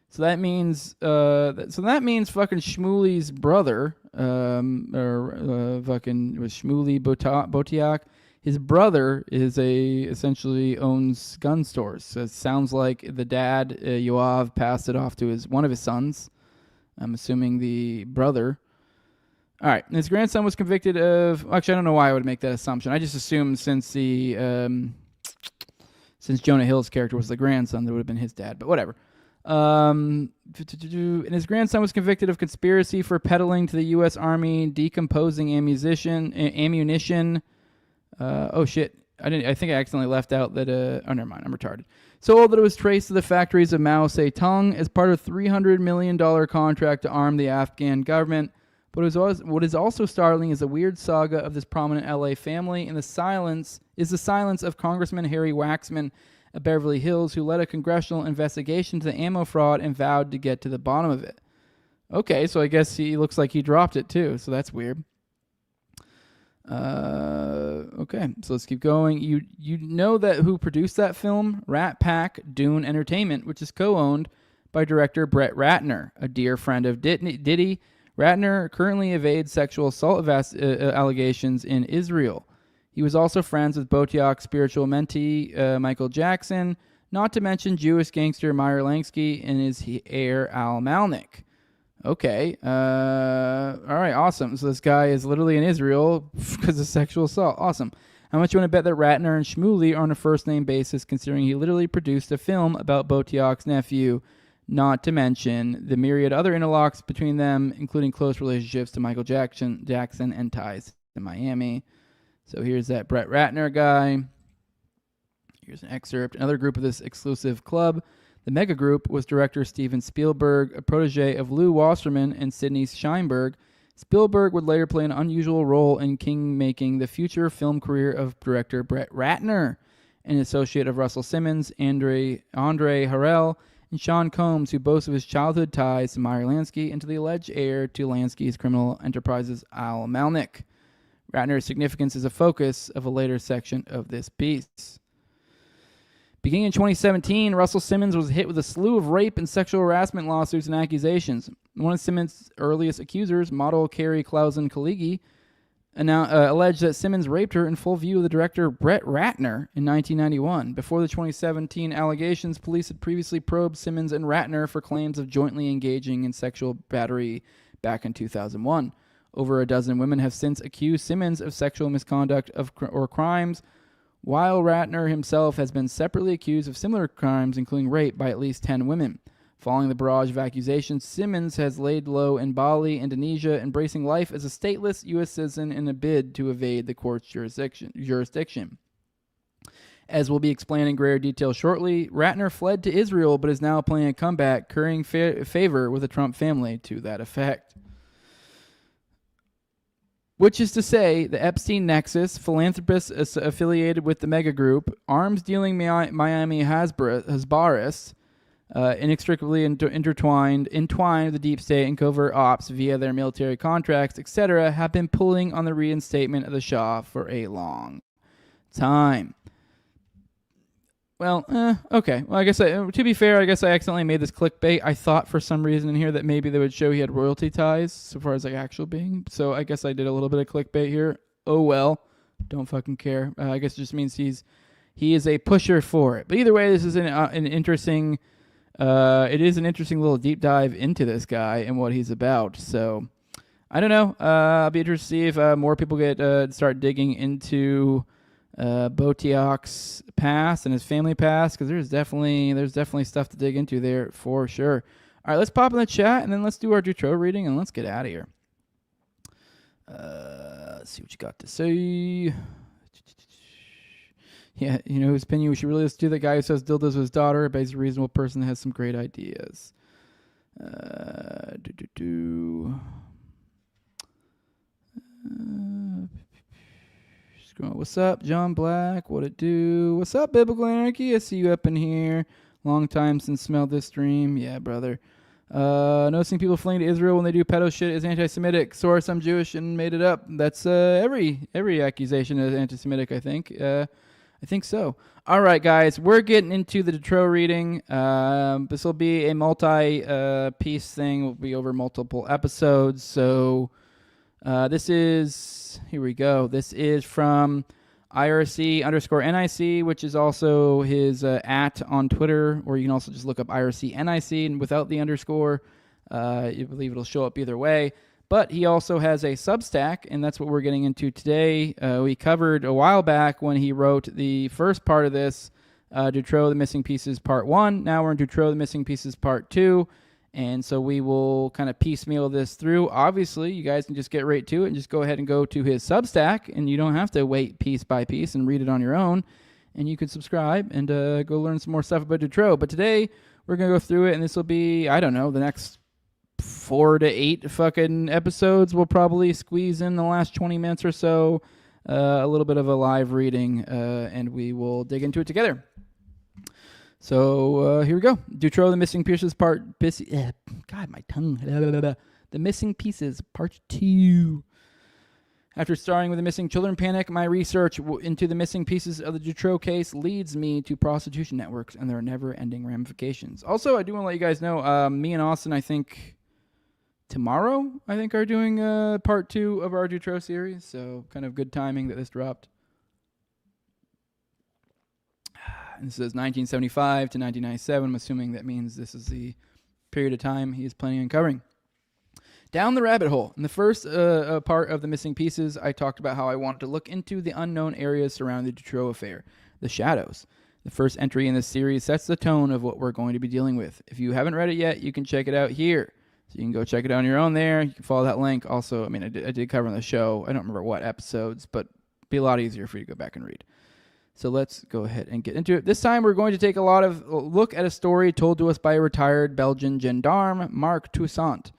So that means fucking Shmuley's brother, fucking was Shmuley Botiak. His brother essentially owns gun stores. So it sounds like the dad, Yoav, passed it off to one of his sons. I'm assuming the brother. All right. And his grandson was convicted of. Actually, I don't know why I would make that assumption. I just assumed since Jonah Hill's character was the grandson, that would have been his dad. But whatever. And his grandson was convicted of conspiracy for peddling to the U.S. Army decomposing ammunition. Oh shit! I think I accidentally left out that. Oh, never mind. I'm retarded. So old that it was traced to the factories of Mao Zedong as part of a $300 million contract to arm the Afghan government. But what is also startling is the weird saga of this prominent LA family, and the silence of Congressman Harry Waxman of Beverly Hills, who led a congressional investigation to the ammo fraud and vowed to get to the bottom of it. Okay, so I guess he looks like he dropped it too, so that's weird. Okay, so let's keep going. You know that who produced that film? Rat Pack Dune Entertainment, which is co-owned by director Brett Ratner, a dear friend of Diddy. Ratner currently evades sexual assault allegations in Israel. He was also friends with Botiak's spiritual mentee, Michael Jackson, not to mention Jewish gangster Meyer Lansky and his heir, Al Malnick. Okay. All right, awesome. So this guy is literally in Israel because of sexual assault. Awesome. How much you want to bet that Ratner and Shmuley are on a first-name basis, considering he literally produced a film about Botiak's nephew, not to mention the myriad other interlocks between them, including close relationships to Michael Jackson and ties to Miami. So here's that Brett Ratner guy. Here's an excerpt. Another group of this exclusive club, the Mega Group, was director Steven Spielberg, a protege of Lew Wasserman and Sidney Sheinberg. Spielberg would later play an unusual role in king-making the future film career of director Brett Ratner, an associate of Russell Simmons, Andre Harrell, and Sean Combs, who boasts of his childhood ties to Meyer Lansky and to the alleged heir to Lansky's criminal enterprises, Al Malnick. Ratner's significance is a focus of a later section of this piece. Beginning in 2017, Russell Simmons was hit with a slew of rape and sexual harassment lawsuits and accusations. One of Simmons' earliest accusers, model Carrie Clausen-Kaligi, alleged that Simmons raped her in full view of the director Brett Ratner in 1991. Before the 2017 allegations, police had previously probed Simmons and Ratner for claims of jointly engaging in sexual battery back in 2001. Over a dozen women have since accused Simmons of sexual misconduct or crimes, while Ratner himself has been separately accused of similar crimes, including rape, by at least 10 women. Following the barrage of accusations, Simmons has laid low in Bali, Indonesia, embracing life as a stateless U.S. citizen in a bid to evade the court's jurisdiction. As will be explained in greater detail shortly, Ratner fled to Israel but is now planning a comeback, currying favor with the Trump family to that effect. which is to say the Epstein nexus, philanthropists affiliated with the mega group, arms-dealing Miami Hasbarists, inextricably entwined with the deep state and covert ops via their military contracts, etc., have been pulling on the reinstatement of the Shah for a long time. Well, okay. Well, I guess to be fair, I guess I accidentally made this clickbait. I thought for some reason in here that maybe they would show he had royalty ties, so far as like actual being. So I guess I did a little bit of clickbait here. Oh well, don't fucking care. I guess it just means he is a pusher for it. But either way, this is an interesting. It is an interesting little deep dive into this guy and what he's about. So I don't know. I'll be interested to see if more people start digging into Botiok's past and his family past, because there's definitely stuff to dig into there for sure. All right, let's pop in the chat and then let's do our Dutroux reading and let's get out of here. Let's see what you got to say. Yeah, his opinion, we should really listen to the guy who says dildos with his daughter, but he's a reasonable person that has some great ideas. What's up, John Black? What it do? What's up, Biblical Anarchy? I see you up in here. Long time since smelled this stream. Yeah, brother. Noticing people fleeing to Israel when they do pedo shit is anti-Semitic. Source, I'm Jewish and made it up. That's every accusation is anti-Semitic, I think. I think so. All right, guys. We're getting into the Dutroux reading. This will be a multi-piece thing. Will be over multiple episodes. So here we go. This is from IRC_NIC, which is also his @ on Twitter, or you can also just look up IRC_NIC and without the underscore. You believe it'll show up either way. But he also has a Substack, and that's what we're getting into today. We covered a while back when he wrote the first part of this, Dutroux, the Missing Pieces, Part 1. Now we're in Dutroux, the Missing Pieces, Part 2. And so we will kind of piecemeal this through. Obviously, you guys can just get right to it and just go ahead and go to his Substack, and you don't have to wait piece by piece and read it on your own. And you can subscribe and go learn some more stuff about Dutroux. But today, we're going to go through it, and this will be, I don't know, the next 4 to 8 fucking episodes. We'll probably squeeze in the last 20 minutes or so, a little bit of a live reading, and we will dig into it together. So here we go. Dutroux, the Missing Pieces, God, my tongue. The Missing Pieces, Part 2. After starting with the missing children panic, my research into the missing pieces of the Dutroux case leads me to prostitution networks and their never-ending ramifications. Also, I do want to let you guys know, me and Austin, I think tomorrow, are doing Part 2 of our Dutroux series. So kind of good timing that this dropped. And this is 1975 to 1997. I'm assuming that means this is the period of time he is planning on covering. Down the rabbit hole. In the first part of the Missing Pieces, I talked about how I wanted to look into the unknown areas surrounding the Dutroux affair, the shadows. The first entry in this series sets the tone of what we're going to be dealing with. If you haven't read it yet, you can check it out here. So you can go check it out on your own there. You can follow that link. Also, I did cover on the show. I don't remember what episodes, but it'd be a lot easier for you to go back and read. So let's go ahead and get into it. This time we're going to take a look at a story told to us by a retired Belgian gendarme, Marc Toussaint.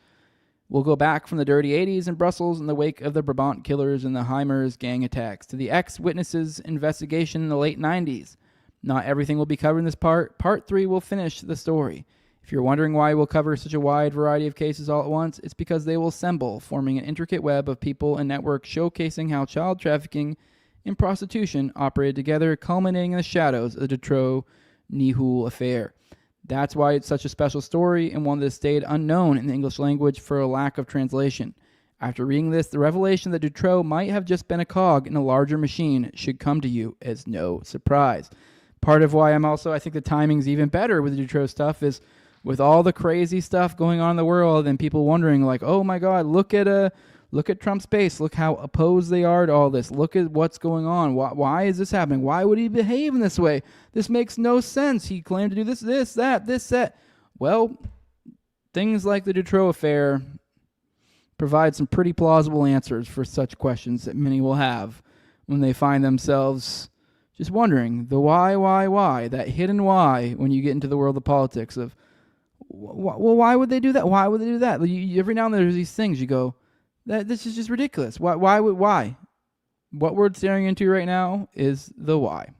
We'll go back from the dirty 80s in Brussels in the wake of the Brabant killers and the Heimers gang attacks to the ex-witnesses investigation in the late 90s. Not everything will be covered in this part. Part 3 will finish the story. If you're wondering why we'll cover such a wide variety of cases all at once, it's because they will assemble, forming an intricate web of people and networks showcasing how child trafficking and prostitution operated together, culminating in the shadows of the Dutroux Nihul affair. That's why it's such a special story and one that stayed unknown in the English language for a lack of translation. After reading this, the revelation that Dutroux might have just been a cog in a larger machine should come to you as no surprise. Part of why I think the timing's even better with the Dutroux stuff is with all the crazy stuff going on in the world and people wondering like, oh my God, look at Trump's base. Look how opposed they are to all this. Look at what's going on. Why is this happening? Why would he behave in this way? This makes no sense. He claimed to do this, that. Well, things like the Dutroux affair provide some pretty plausible answers for such questions that many will have when they find themselves just wondering the why, that hidden why when you get into the world of politics of, well, why would they do that? Why would they do that? Every now and then there's these things you go, This is just ridiculous. Why? What we're staring into right now is the why.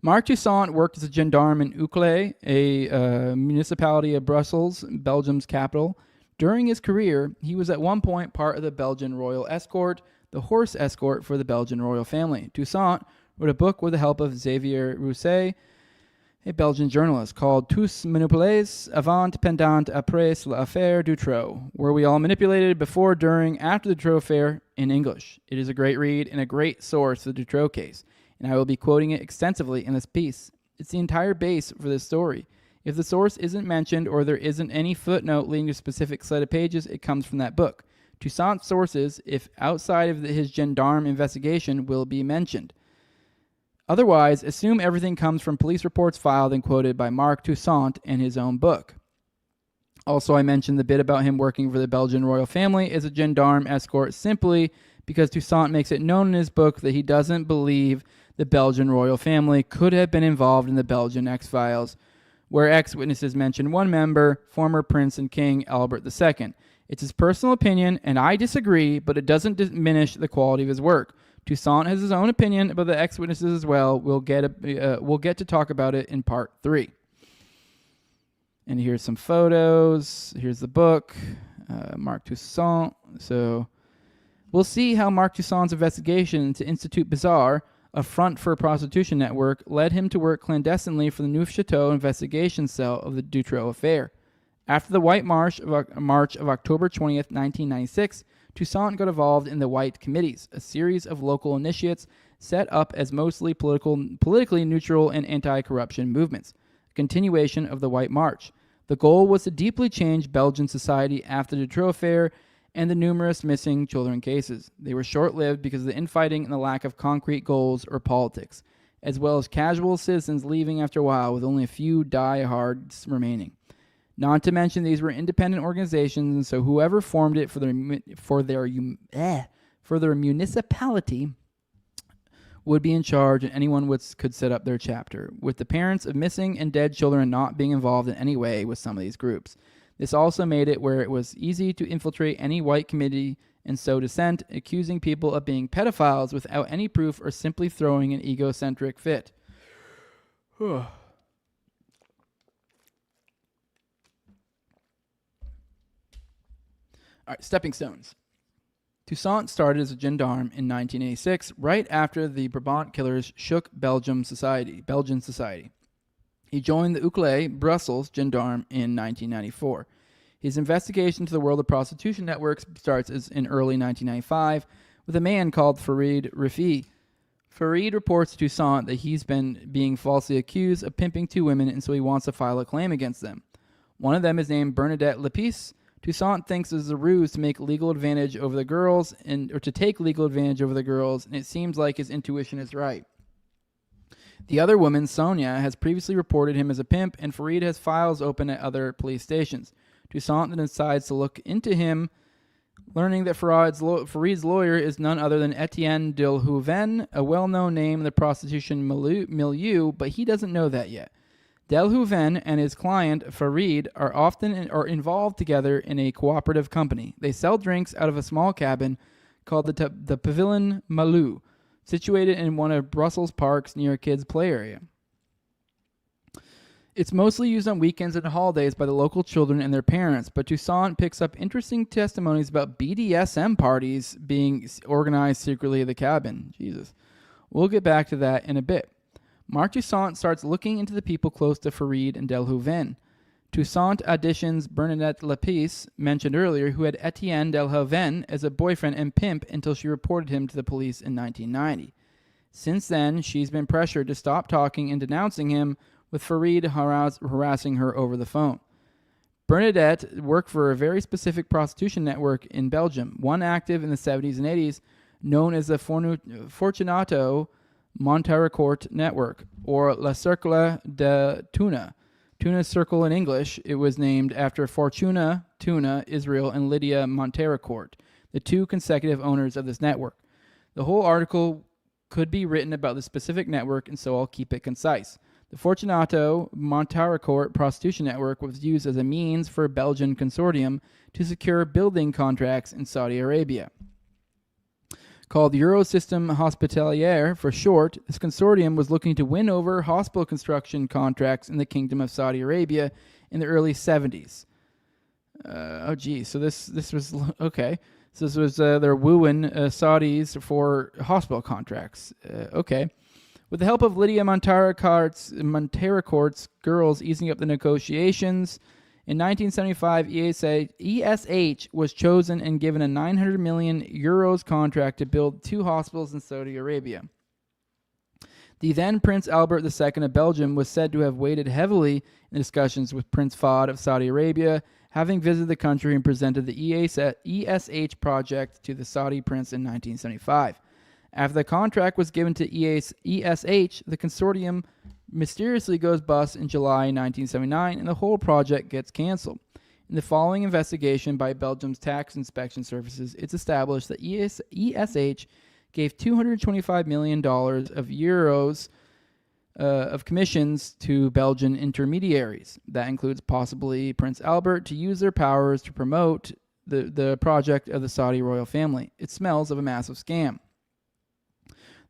Marc Toussaint worked as a gendarme in Uccle, a municipality of Brussels, Belgium's capital. During his career, he was at one point part of the Belgian royal escort, the horse escort for the Belgian royal family. Toussaint wrote a book with the help of Xavier Rousset, a Belgian journalist, called Tous manipulés avant, pendant, après l'affaire Dutroux, where we all manipulated before, during, after the Dutroux affair in English. It is a great read and a great source for the Dutroux case, and I will be quoting it extensively in this piece. It's the entire base for this story. If the source isn't mentioned or there isn't any footnote leading to a specific set of pages, it comes from that book. Toussaint's sources, if outside of his gendarme investigation, will be mentioned. Otherwise, assume everything comes from police reports filed and quoted by Marc Toussaint in his own book. Also, I mentioned the bit about him working for the Belgian royal family as a gendarme escort simply because Toussaint makes it known in his book that he doesn't believe the Belgian royal family could have been involved in the Belgian X-Files, where ex-witnesses mention one member, former Prince and King Albert II. It's his personal opinion, and I disagree, but it doesn't diminish the quality of his work. Toussaint has his own opinion about the ex-witnesses as well. We'll get to talk about it in part 3. And here's some photos. Here's the book, Marc Toussaint. So we'll see how Marc Toussaint's investigation into Institut Bizarre, a front for a prostitution network, led him to work clandestinely for the Neufchâteau investigation cell of the Dutroux affair. After the White March of October 20th, 1996, Toussaint got involved in the White Committees, a series of local initiates set up as mostly politically neutral and anti-corruption movements, a continuation of the White March. The goal was to deeply change Belgian society after the Dutroux affair and the numerous missing children cases. They were short-lived because of the infighting and the lack of concrete goals or politics, as well as casual citizens leaving after a while with only a few die-hards remaining. Not to mention these were independent organizations, and so whoever formed it for their municipality would be in charge, and anyone could set up their chapter, with the parents of missing and dead children not being involved in any way with some of these groups. This also made it where it was easy to infiltrate any white committee and sow dissent, accusing people of being pedophiles without any proof or simply throwing an egocentric fit. All right, stepping stones. Toussaint started as a gendarme in 1986, right after the Brabant killers shook Belgian society. He joined the Uccle, Brussels gendarme in 1994. His investigation into the world of prostitution networks starts in early 1995 with a man called Farid Rafi. Farid reports to Toussaint that he's been being falsely accused of pimping 2 women, and so he wants to file a claim against them. One of them is named Bernadette Lepisse. Toussaint thinks this is a ruse to make legal advantage over the girls, or to take legal advantage over the girls, and it seems like his intuition is right. The other woman, Sonia, has previously reported him as a pimp, and Farid has files open at other police stations. Toussaint then decides to look into him, learning that Farid's lawyer is none other than Etienne Delhouven, a well-known name in the prostitution milieu, but he doesn't know that yet. Delhouven and his client, Farid, are often involved together in a cooperative company. They sell drinks out of a small cabin called the Pavillon Malou, situated in one of Brussels' parks near a kids' play area. It's mostly used on weekends and holidays by the local children and their parents, but Toussaint picks up interesting testimonies about BDSM parties being organized secretly at the cabin. Jesus. We'll get back to that in a bit. Marc Toussaint starts looking into the people close to Farid and Delhouven. Toussaint auditions Bernadette Lepisse, mentioned earlier, who had Etienne Delhouven as a boyfriend and pimp until she reported him to the police in 1990. Since then, she's been pressured to stop talking and denouncing him, with Farid harassing her over the phone. Bernadette worked for a very specific prostitution network in Belgium, one active in the 70s and 80s, known as the Fortunato Montaricourt Network, or La Cercle de Tuna. Tuna's Circle in English. It was named after Fortuna, Tuna, Israel, and Lydia Montaricourt, the 2 consecutive owners of this network. The whole article could be written about the specific network, and so I'll keep it concise. The Fortunato Montaracourt prostitution network was used as a means for a Belgian consortium to secure building contracts in Saudi Arabia. Called Eurosystem Hospitalier for short, this consortium was looking to win over hospital construction contracts in the Kingdom of Saudi Arabia in the early 70s. So this was okay. So this was they're wooing Saudis for hospital contracts. Okay. With the help of Lydia Montaracourt's girls easing up the negotiations, in 1975, ESH was chosen and given a 900 million euros contract to build 2 hospitals in Saudi Arabia. The then Prince Albert II of Belgium was said to have weighted heavily in discussions with Prince Fahd of Saudi Arabia, having visited the country and presented the ESH project to the Saudi prince in 1975. After the contract was given to ESH, the consortium mysteriously goes bust in July 1979, and the whole project gets canceled. In the following investigation by Belgium's tax inspection services, it's established that ESH gave $225 million of euros of commissions to Belgian intermediaries. That includes possibly Prince Albert to use their powers to promote the project of the Saudi royal family. It smells of a massive scam.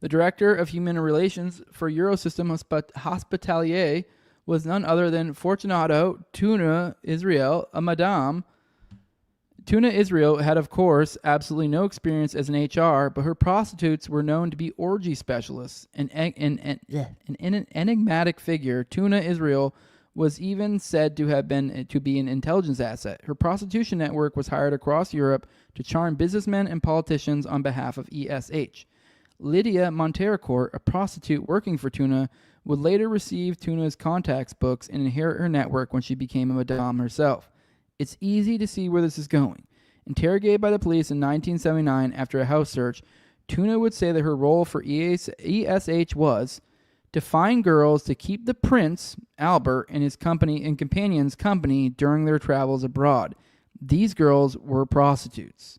The director of human relations for Eurosystem Hospitalier was none other than Fortunato Tuna Israel, a madame. Tuna Israel had, of course, absolutely no experience as an HR, but her prostitutes were known to be orgy specialists. An enigmatic figure, Tuna Israel was even said to be an intelligence asset. Her prostitution network was hired across Europe to charm businessmen and politicians on behalf of ESH. Lydia Montaracourt, a prostitute working for Tuna, would later receive Tuna's contacts books and inherit her network when she became a madame herself. It's easy to see where this is going. Interrogated by the police in 1979 after a house search, Tuna would say that her role for ESH was to find girls to keep the prince, Albert, and his company and companions company during their travels abroad. These girls were prostitutes.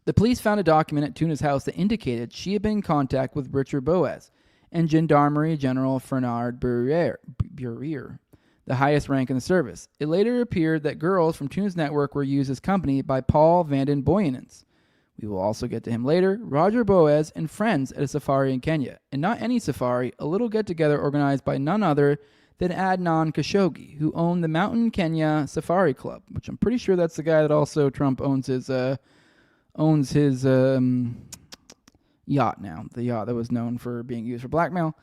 The police found a document at Tuna's house that indicated she had been in contact with Richard Boaz and Gendarmerie General Fernand Bourier, the highest rank in the service. It later appeared that girls from Tuna's network were used as company by Paul van den Boyenens. We will also get to him later. Roger Boaz and friends at a safari in Kenya. And not any safari, a little get-together organized by none other than Adnan Khashoggi, who owned the Mountain Kenya Safari Club, which I'm pretty sure that's the guy that also Trump owns his yacht now, the yacht that was known for being used for blackmail.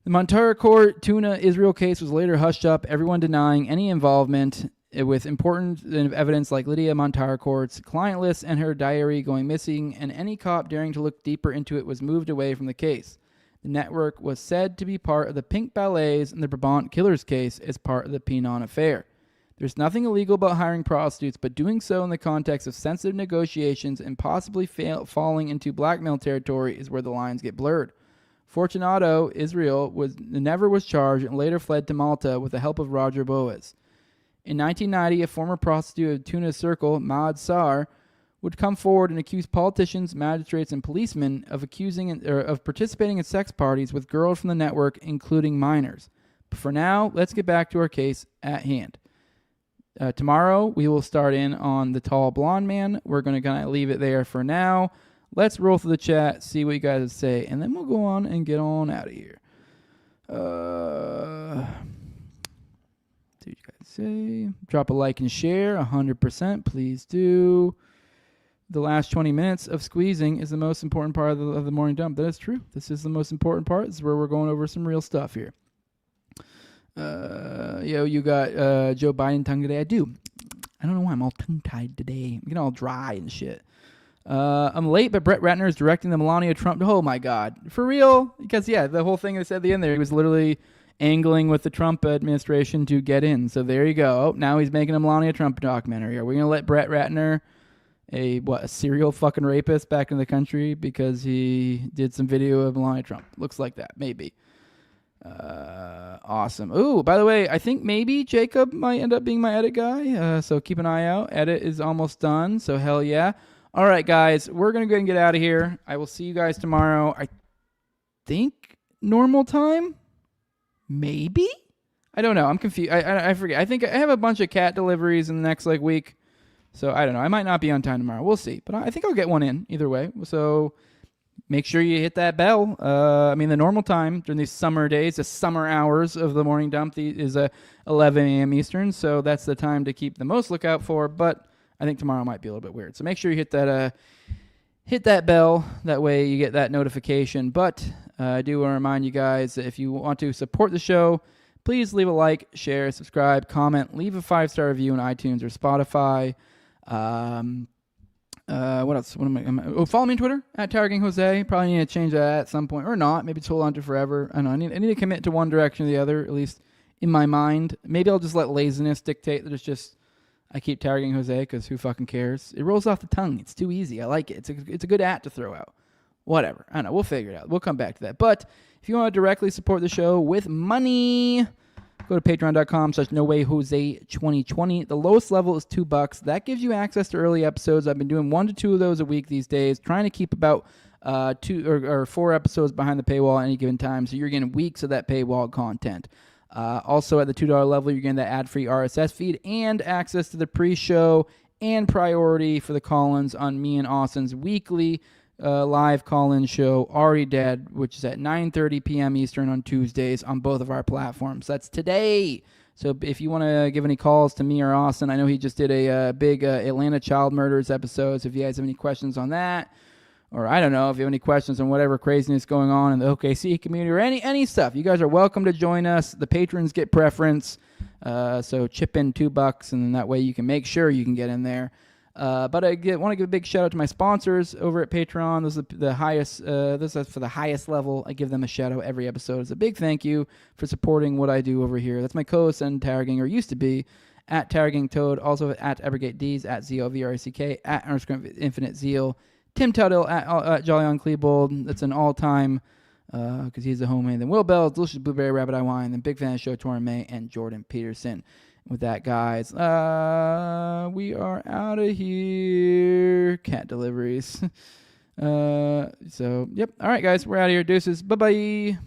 The Montaracourt Tuna Israel case was later hushed up, everyone denying any involvement with important evidence like Lydia Montaracourt's client list and her diary going missing, and any cop daring to look deeper into it was moved away from the case. The network was said to be part of the Pink Ballets and the Brabant Killers case as part of the Pinon affair. There's nothing illegal about hiring prostitutes, but doing so in the context of sensitive negotiations and possibly falling into blackmail territory is where the lines get blurred. Fortunato Israel never was charged and later fled to Malta with the help of Roger Boaz. In 1990, a former prostitute of Tuna's circle, Maad Sar, would come forward and accuse politicians, magistrates, and policemen of participating in sex parties with girls from the network, including minors. But for now, let's get back to our case at hand. Tomorrow, we will start in on the tall blonde man. We're going to kind of leave it there for now. Let's roll through the chat, see what you guys say, and then we'll go on and get on out of here. See what you guys say. Drop a like and share, 100%. Please do. The last 20 minutes of squeezing is the most important part of the morning dump. That is true. This is the most important part. This is where we're going over some real stuff here. You got Joe Biden tongue today. I do. I don't know why I'm all tongue-tied today. I'm getting all dry and shit. I'm late, but Brett Ratner is directing the Melania Trump. Oh my God, for real? Because the whole thing they said at the end there, he was literally angling with the Trump administration to get in. So there you go. Oh, now he's making a Melania Trump documentary. Are we gonna let Brett Ratner, a serial fucking rapist, back in the country because he did some video of Melania Trump? Looks like that, maybe. Awesome. Ooh, by the way, I think maybe Jacob might end up being my edit guy. So keep an eye out. Edit is almost done. So hell yeah. All right, guys, we're going to go ahead and get out of here. I will see you guys tomorrow. I think normal time? Maybe? I don't know. I'm confused. I forget. I think I have a bunch of cat deliveries in the next week. So I don't know. I might not be on time tomorrow. We'll see. But I think I'll get one in either way. So make sure you hit that bell. The normal time during these summer days, the summer hours of the morning dump is 11 a.m. Eastern. So that's the time to keep the most lookout for. But I think tomorrow might be a little bit weird. So make sure you hit that bell. That way you get that notification. But I do want to remind you guys that if you want to support the show, please leave a like, share, subscribe, comment, leave a 5-star review on iTunes or Spotify. What else? Follow me on Twitter @TowerGangJose. Probably need to change that at some point, or not. Maybe it's hold on to forever. I don't know. I need to commit to one direction or the other, at least in my mind. Maybe I'll just let laziness dictate that it's just I keep targeting Jose because who fucking cares? It rolls off the tongue. It's too easy. I like it. It's a good @ to throw out. Whatever. I don't know. We'll figure it out. We'll come back to that. But if you want to directly support the show with money, go to patreon.com/NoWayJose2020. The lowest level is $2. That gives you access to early episodes. I've been doing 1 to 2 of those a week these days, trying to keep about 2 or 4 episodes behind the paywall at any given time. So you're getting weeks of that paywall content. Also at the $2 level, you're getting that ad-free RSS feed and access to the pre-show and priority for the call-ins on me and Austin's weekly live call-in show, Already Dead, which is at 9:30 p.m. Eastern on Tuesdays on both of our platforms. That's today. So if you want to give any calls to me or Austin, I know he just did a big Atlanta child murders episode. So if you guys have any questions on that, or I don't know, if you have any questions on whatever craziness going on in the OKC community or any stuff, you guys are welcome to join us. The patrons get preference. So chip in $2, and then that way you can make sure you can get in there. But I want to give a big shout out to my sponsors over at Patreon. This is the highest. This is for the highest level. I give them a shout out every episode. It's a big thank you for supporting what I do over here. That's my co-host and Tower Gang, or used to be, @TowerGangToad, also at AbrogateDees, @ZOVRCK, @InfiniteZeal, Tim Tuttle, at Jolly on Klebold. That's an all-time, because he's the homie. Then Will Bell, Delicious Blueberry Rabbit Eye Wine, then Big Fan of the Show, Torrin May, and Jordan Peterson. With that, guys, we are out of here. Cat deliveries. Yep. All right, guys, we're out of here. Deuces. Bye-bye.